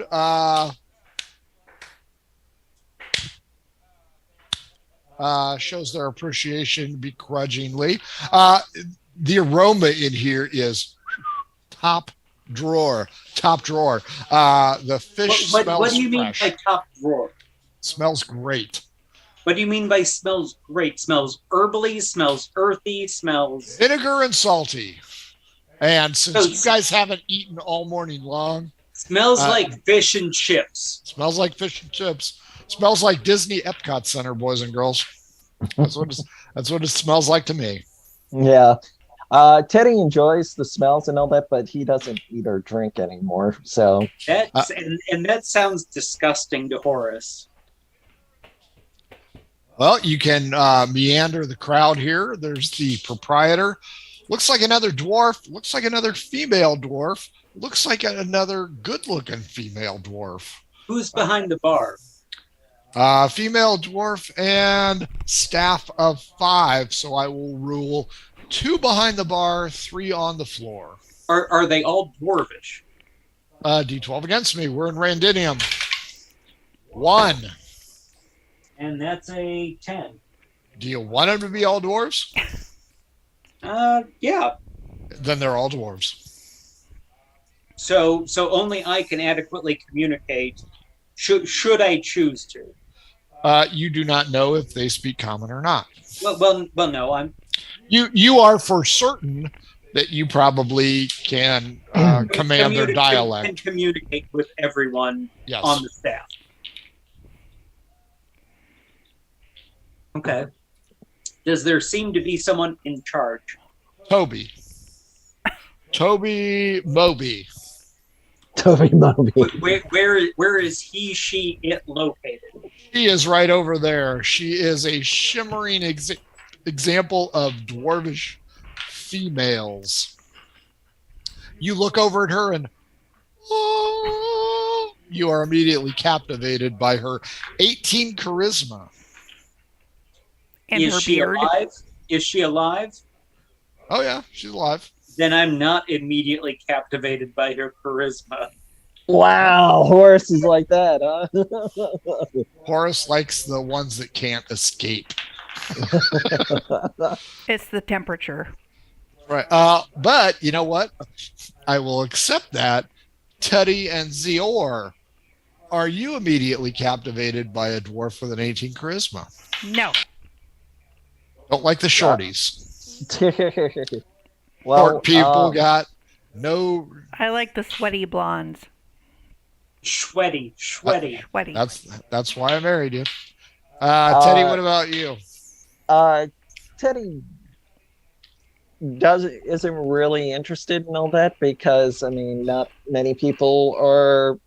Shows their appreciation begrudgingly. The aroma in here is top drawer. The fish smells what do you mean fresh. by top drawer? Smells great. What do you mean by smells great? Smells herbally, smells earthy, smells Vinegar and salty. And since you guys haven't eaten all morning long, smells like fish and chips. Smells like fish and chips. Smells like Disney Epcot Center, boys and girls. That's what it smells like to me. Yeah. Teddy enjoys the smells and all that, but he doesn't eat or drink anymore. So and that sounds disgusting to Horace. Well, you can meander the crowd here. There's the proprietor. Looks like another dwarf. Looks like another female dwarf. Looks like another good-looking female dwarf. Who's behind the bar? Female dwarf and staff of 5. So I will rule 2 behind the bar, 3 on the floor. Are they all dwarvish? D12 against me. We're in Randinium. 1. And that's a 10. Do you want them to be all dwarves? Yeah. Then they're all dwarves. So only I can adequately communicate. Should I choose to? You do not know if they speak common or not. Well, no. I'm. You are for certain that you probably can command their dialect. Can communicate with everyone on the staff. Okay. Does there seem to be someone in charge? Toby Moby. Toby Moby. Where is he, she, it located? She is right over there. She is a shimmering example of dwarvish females. You look over at her and you are immediately captivated by her 18 charisma. And is her she beard. alive? Is she alive? Oh yeah, she's alive. then I'm not immediately captivated by her charisma. Wow, Horace is like that, huh? Horace likes the ones that can't escape. It's the temperature. Right. But you know what? I will accept that. Teddy and Zior, are you immediately captivated by a dwarf with an 18 charisma? No. Don't like the shorties. Well, Short people got no. I like the sweaty blondes. Sweaty. Sweaty. That's why I married you. Teddy, what about you? Teddy isn't really interested in all that because I mean, not many people are,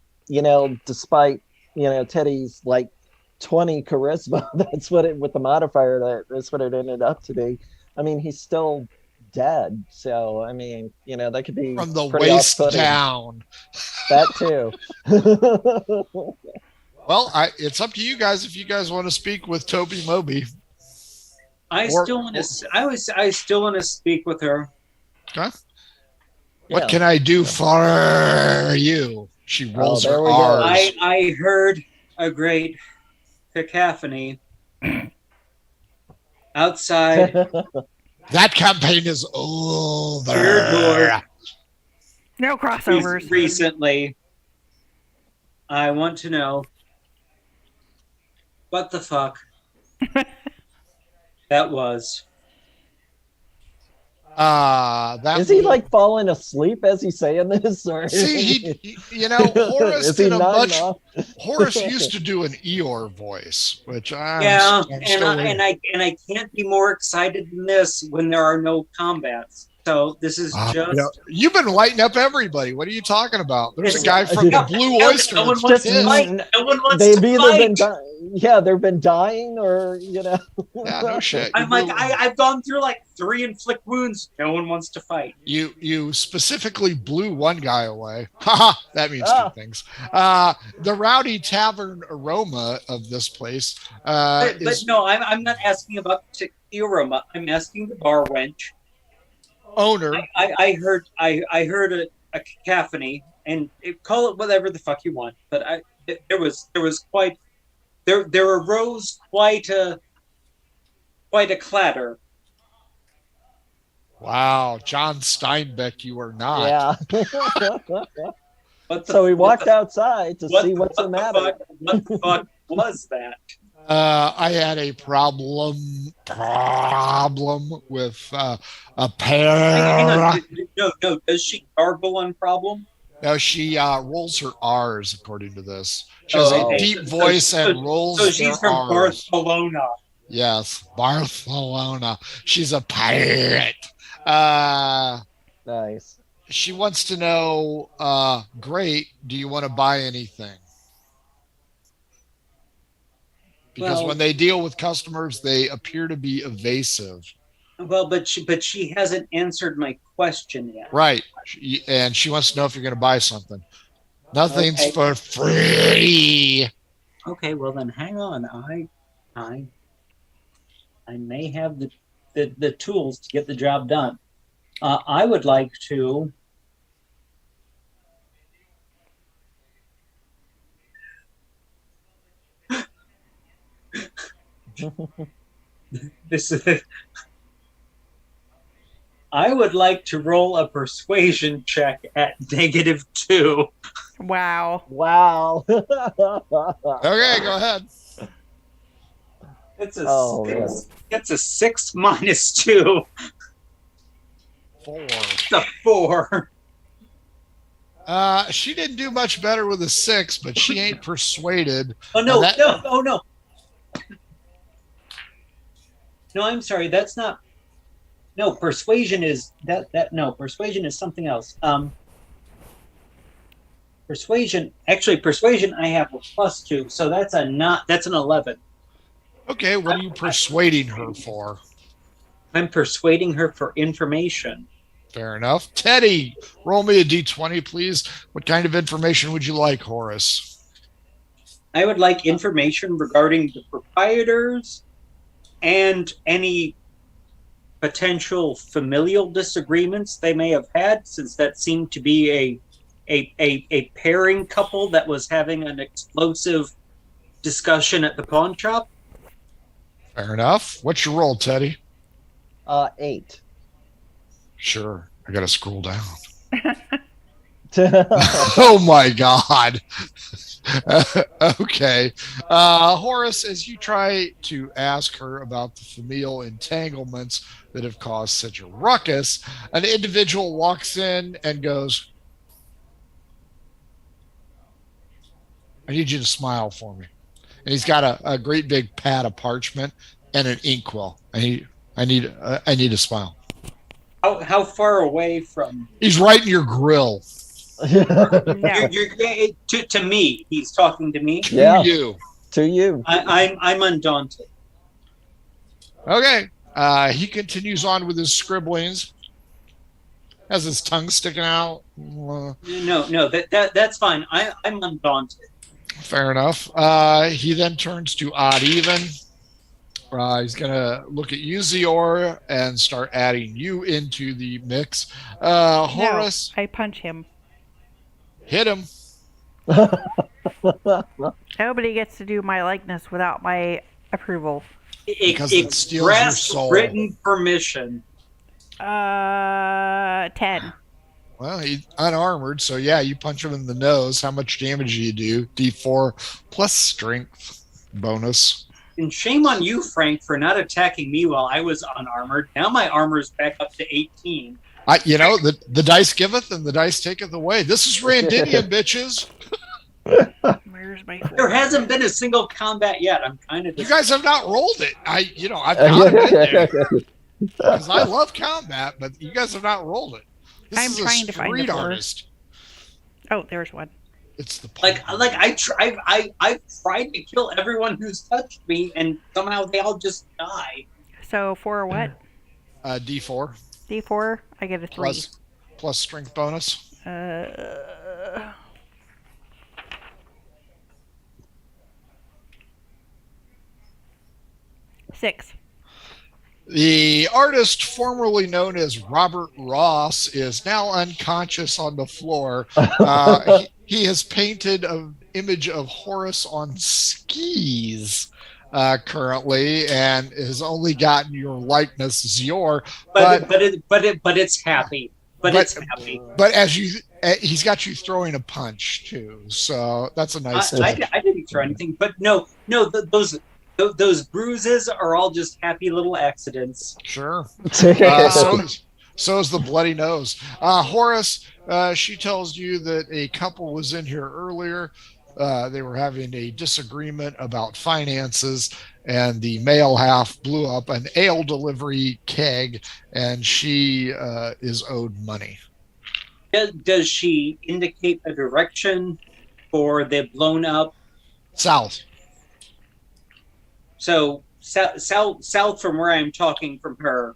despite Teddy's like 20 charisma. That's what it with the modifier. That's what it ended up to be. I mean, he's still dead, so I mean, that could be From the pretty waist off-putting. down. That too. Well, it's up to you guys if you guys want to speak with Toby Moby. I still want to speak with her. Okay. What can I do for you? She rolls her R's. I heard a great cacophony outside. That campaign is over. Your door. No crossovers. Recently, I want to know what the fuck that was. Is he like falling asleep as he's saying this? Or see, Horace is he did nodding off? Horace used to do an Eeyore voice, which I can't be more excited than this when there are no combats. So this is just you've been lighting up everybody. What are you talking about? There's a guy from the Blue Oyster. No one wants to fight. No one wants They've to either fight. they've been dying, or Yeah, no shit. I'm like, I've gone through like 3 inflict wounds. No one wants to fight. You specifically blew one guy away. Haha, that means 2 things. The rowdy tavern aroma of this place But no, I'm not asking about the aroma. I'm asking the bar wench. Owner. I heard a cacophony, and call it whatever the fuck you want. But there arose quite a clatter. Wow, John Steinbeck, you are not. Yeah. So he walked outside to see what's the matter. What the fuck was that? I had a problem with a pair. Hang on. No. Does she gargle on problem? No, she rolls her R's according to this. She has a deep voice and rolls her R's. So she's from Barcelona. Yes, Barcelona. She's a pirate. Nice. She wants to know, great, do you want to buy anything? Because when they deal with customers, they appear to be evasive. Well, but she hasn't answered my question yet. Right. And she wants to know if you're going to buy something. Nothing's for free. Okay, well then hang on. I may have the tools to get the job done. I would like to I would like to roll a persuasion check at -2. Wow. Okay, go ahead. It's a 6. It's a 6 minus 2. 4. It's a 4. She didn't do much better with a 6, but she ain't persuaded. Oh no! No! No, I'm sorry. That's not. No, persuasion is that. No, persuasion is something else. Persuasion. Actually, persuasion. I have a +2, so that's an 11. Okay, what are you persuading her for? I'm persuading her for information. Fair enough. Teddy, roll me a d20, please. What kind of information would you like, Horace? I would like information regarding the proprietors and any potential familial disagreements they may have had, since that seemed to be a pairing couple that was having an explosive discussion at the pawn shop. Fair enough. What's your roll, Teddy? 8. Sure. I got to scroll down. Oh my God. Okay. Horace, as you try to ask her about the familial entanglements that have caused such a ruckus, an individual walks in and goes, I need you to smile for me. And he's got a great big pad of parchment and an inkwell. I need a smile. How far away from? He's right in your grill. No. To me, he's talking to me. Yeah. To you. To you. I'm undaunted. Okay. He continues on with his scribblings. Has his tongue sticking out. No, that's fine. I'm undaunted. Fair enough. He then turns to odd even. He's going to look at you, Zior, and start adding you into the mix. Horace. No, I punch him. Hit him. Nobody gets to do my likeness without my approval. Because it steals your soul. Written permission. 10. Well, he's unarmored, so yeah, you punch him in the nose. How much damage do you do? D4 plus strength bonus. And shame on you, Frank, for not attacking me while I was unarmored. Now my armor's back up to 18. The dice giveth and the dice taketh away. This is Randinium, bitches. Where's my There hasn't been a single combat yet. I'm kind of. You guys have not rolled it. I've got it in there. Because I love combat, but you guys have not rolled it. This I'm is trying a to find street the word. artist. Oh, there's one. It's the I tried to kill everyone who's touched me, and somehow they all just die. So for what? D4 D4? I get a 3. plus strength bonus. 6. The artist formerly known as Robert Ross is now unconscious on the floor. He has painted an image of Horace on skis currently, and has only gotten your likeness, Zior. But it's happy. It's happy. But he's got you throwing a punch too, so that's a nice. I didn't throw anything, but no, those bruises are all just happy little accidents. Sure. So is the bloody nose. Horace, she tells you that a couple was in here earlier. They were having a disagreement about finances, and the male half blew up an ale delivery keg, and she is owed money. Does she indicate a direction for the blown up? South. So south from where I'm talking from her.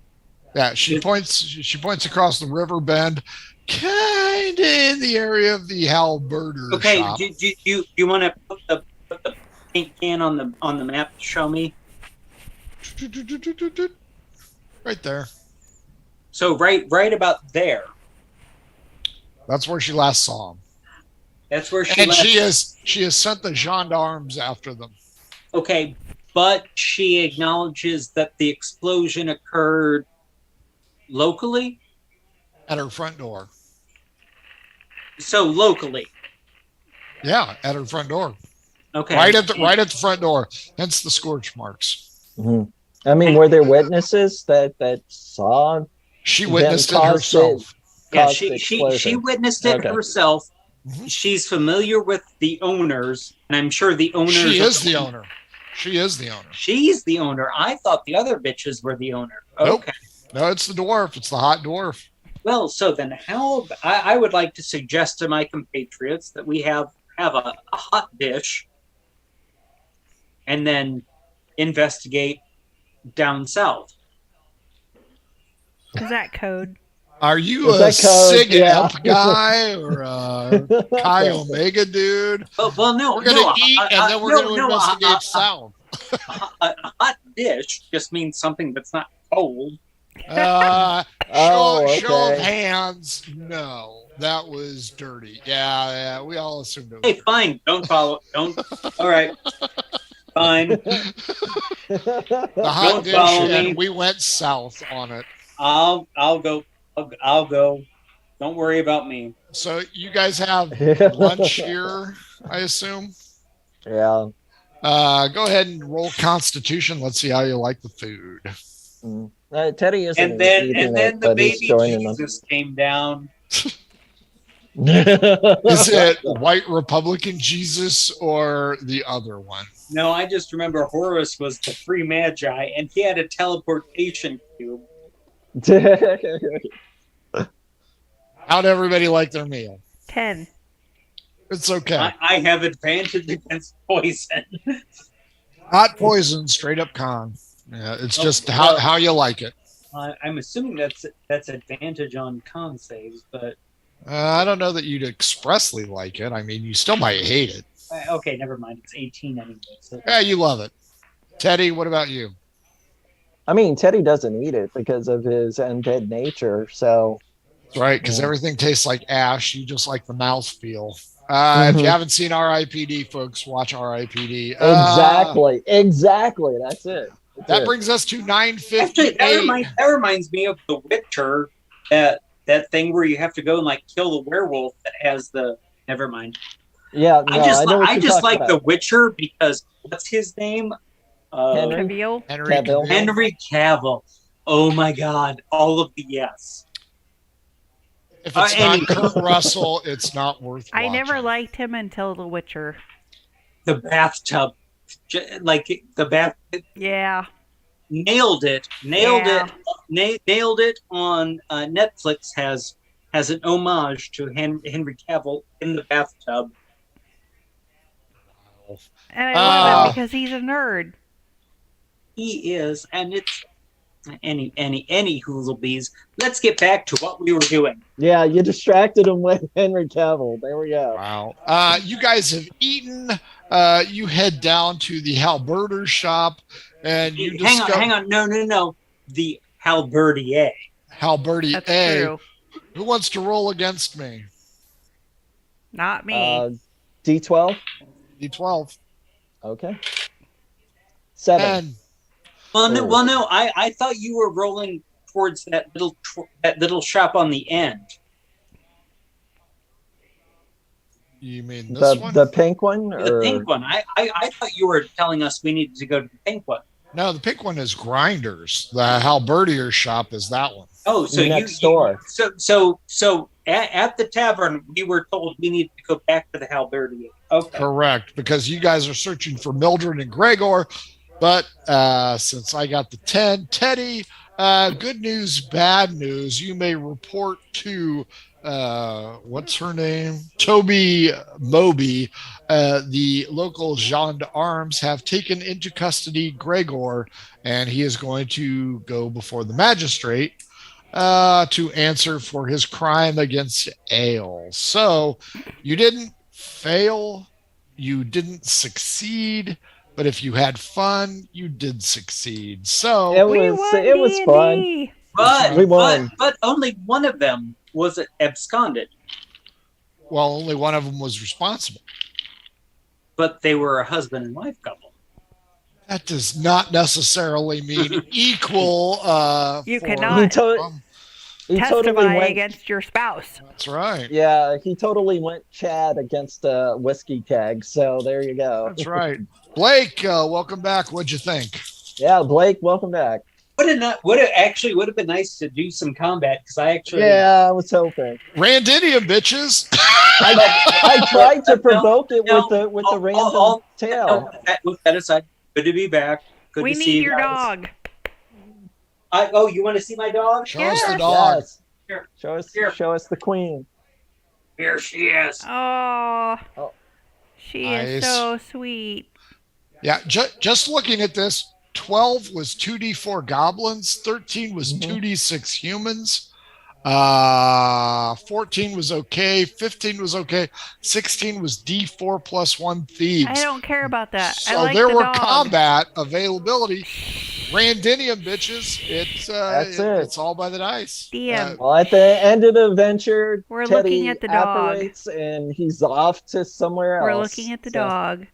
Yeah, she points across the river bend, kind of in the area of the halberder Okay, shop. do you want to put the paint can on the map to show me? Right there. So right about there. That's where she last saw him. That's where she And left. she has sent the gendarmes after them. Okay, but she acknowledges that the explosion occurred locally? At her front door. So locally. Yeah, at her front door. Okay. Right at the front door. Hence the scorch marks. Mm-hmm. I mean, were there witnesses that saw? She witnessed it caused herself. Yeah, caused the she explosion? witnessed it Okay. herself. Mhm. She's familiar with the owners, and I'm sure the owners. She is the owner. She is the owner. She's the owner. I thought the other bitches were the owner. Nope. Okay. No, it's the dwarf. It's the hot dwarf. Well, so then I would like to suggest to my compatriots that we have a hot dish and then investigate down south. Is that code? Are you Is a that code? Sig Yeah. Amp guy or a Chi Omega dude? Well, no. We're going to eat and then we're going to investigate sound. A hot dish just means something that's not cold. Show of okay. hands. No, that was dirty. Yeah, we all assumed it was Hey, dirty. fine. Don't follow. Don't. All right. Fine. The hot Don't dish, follow me. and we went south on it. I'll go. I'll go. Don't worry about me. So you guys have lunch here, I assume. Yeah. Go ahead and roll Constitution. Let's see how you like the food. Teddy isn't And then eating the it, but he's baby joining them. Jesus came down. Is it White Republican Jesus or the other one? No, I just remember Horus was the free magi, and he had a teleportation cube. How'd everybody like their meal? 10. It's okay. I have advantage against poison. Not poison, straight up con. Yeah, it's just well, how you like it. I'm assuming that's advantage on con saves, but I don't know that you'd expressly like it. I mean, you still might hate it. okay, never mind. It's 18 anyway. So. Yeah, you love it. Teddy, what about you? I mean, Teddy doesn't eat it because of his undead nature. So That's right, because everything tastes like ash. You just like the mouthfeel. If you haven't seen R.I.P.D., folks, watch R.I.P.D. Exactly. That's it. That brings us to 9:58. Actually, that reminds me of The Witcher, that thing where you have to go and like kill the werewolf that has the. Never mind. Yeah, no, I just like The Witcher because what's his name? Henry Cavill. Henry Cavill. Oh my God! All of the yes. If it's not Kurt Russell, it's not worth watching. I never liked him until The Witcher. The bathtub, like the bath. Yeah. Nailed it on Netflix. Has an homage to Henry Cavill in the bathtub. And I love him because he's a nerd. He is, and it's any hoozlebees. Let's get back to what we were doing. Yeah, you distracted him with Henry Cavill. There we go. Wow. You guys have eaten. You head down to the Halberder shop, and you hang on. No. The Halberdier. Halberdier. That's true. Who wants to roll against me? Not me. D12. D12. Okay. 7. Well, no. I thought you were rolling towards that little shop on the end. You mean this one? The pink one? The pink one. I thought you were telling us we needed to go to the pink one. No, the pink one is Grinders. The Halberdier shop is that one. Oh, so next door. So at the tavern, we were told we needed to go back to the Halberdier. Okay. Correct, because you guys are searching for Mildred and Gregor, but since I got the 10, Teddy, good news, bad news. You may report to what's her name? Toby Moby. The local gendarmes have taken into custody Gregor, and he is going to go before the magistrate to answer for his crime against Ale. So you didn't fail, you didn't succeed, but if you had fun, you did succeed. So it was fun. But we won. But only one of them was absconded. Well, only one of them was responsible. But they were a husband and wife couple. That does not necessarily mean equal. You cannot he testify totally went against your spouse. That's right. Yeah, he totally went Chad against a whiskey keg. So there you go. That's right. Blake, welcome back. What'd you think? Yeah, Blake, welcome back. Would have been nice to do some combat because I I was hoping. Randinium, bitches. I tried to provoke it with the random tail. With that aside, good to be back. Good We to need see your you dog. You want to see my dog? Show us the dog. Yes. Here. Show us the queen. Here she is. Oh. Oh. She Nice. is so sweet. Yeah, just looking at this, 12 was 2d4 goblins, 13 was 2d6 humans, 14 was okay, 15 was okay, 16 was d4 plus 1 thieves. I don't care about that. So I like there the were dog. combat availability. Randinium, bitches. That's it. It's all by the dice. DM. Well, at the end of the adventure, We're Teddy looking at the dog. apparates and he's off to somewhere We're else. looking at the So- dog.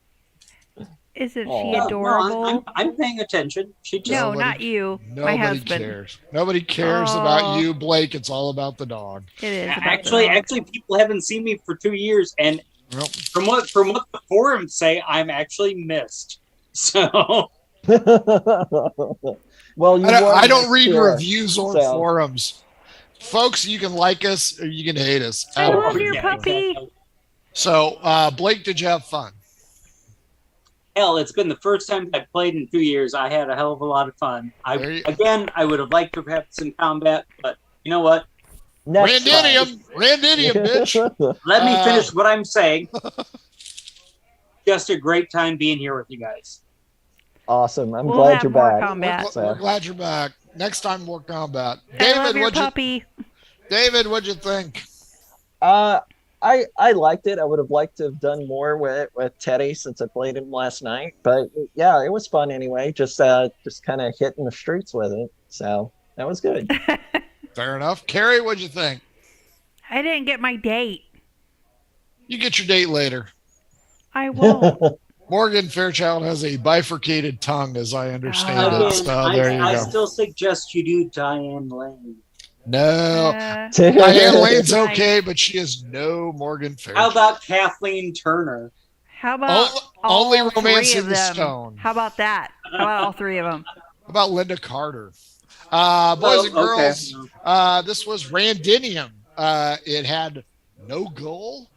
Isn't she Aw. No, adorable? I'm paying attention. She just No, not you. My Nobody husband. cares. Nobody cares Aw. about you, Blake. It's all about the dog. It is about actually the dog. people haven't seen me for 2 years, and Well, from what the forums say, I'm actually missed. So Well, you I don't missed read here, reviews or so- forums. Folks, you can like us or you can hate us. I don't love care. your puppy. So, Blake, did you have fun? hell, it's been the first time I've played in 2 years. I had a hell of a lot of fun. I would have liked to have had some combat, but you know what? Next Randinium, bitch. Let me finish what I'm saying. Just a great time being here with you guys. Awesome. I'm We'll glad have you're more back. combat. We're glad you're back. Next time, more combat. I love your puppy. David, what'd you think? I liked it. I would have liked to have done more with Teddy since I played him last night. But yeah, it was fun anyway. Just kind of hitting the streets with it. So that was good. Fair enough. Carrie, what'd you think? I didn't get my date. You get your date later. I won't. Morgan Fairchild has a bifurcated tongue, as I understand Oh. it. So there you I go. still suggest you do Diane Lane. No. Uh, Diane Lane's Right. okay, but she is no Morgan Fairchild. How about Kathleen Turner? how about Only all Romance three in of the them? Stone. How about that? How about all three of them? How about Linda Carter? Boys and girls, this was Randinium. It had no goal.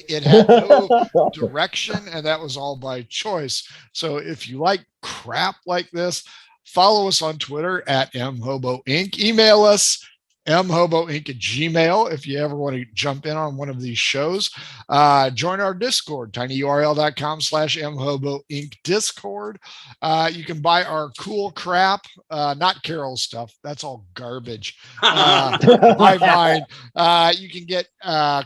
It had no direction, and that was all by choice. So if you like crap like this, follow us on Twitter at mhoboinc. Email us mhoboinc@gmail if you ever want to jump in on one of these shows. Join our Discord, tinyurl.com/mhoboinc Discord. You can buy our cool crap, not Carol's stuff. That's all garbage. My mind. You can get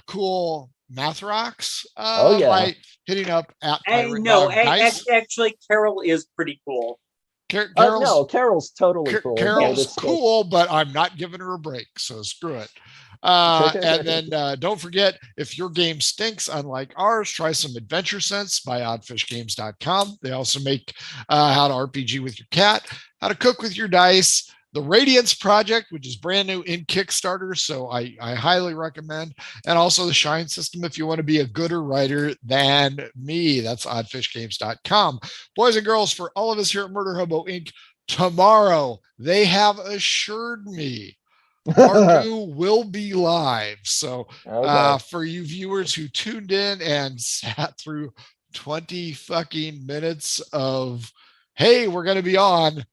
cool math rocks Oh, yeah. by hitting up at Pirate No, Dog Dice. actually, Carol is pretty cool. Carol's, no, Carol's totally cool. Carol's But cool, but I'm not giving her a break, so screw it. And then don't forget, if your game stinks, unlike ours, try some Adventure Sense by oddfishgames.com. They also make how to RPG with your cat, how to cook with your dice, the Radiance Project, which is brand new in Kickstarter, so I highly recommend, and also the Shine System if you want to be a gooder writer than me. That's oddfishgames.com. Boys and girls, for all of us here at Murder Hobo Inc., tomorrow they have assured me Marku will be live. So Okay. for you viewers who tuned in and sat through 20 fucking minutes of, hey, we're going to be on.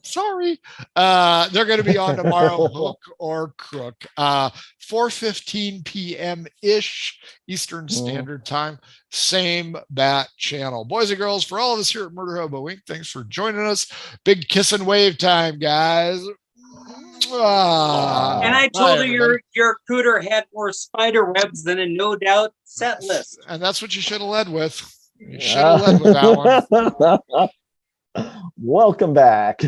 Sorry. They're going to be on tomorrow, hook or crook. 4:15 p.m. ish Eastern Standard Time. Same bat channel. Boys and girls, for all of us here at Murder Hobo Inc., thanks for joining us. Big kiss and wave time, guys. And I told her your cooter had more spider webs than a no doubt set list. And that's what you should have led with. You should have led with that one. Welcome back.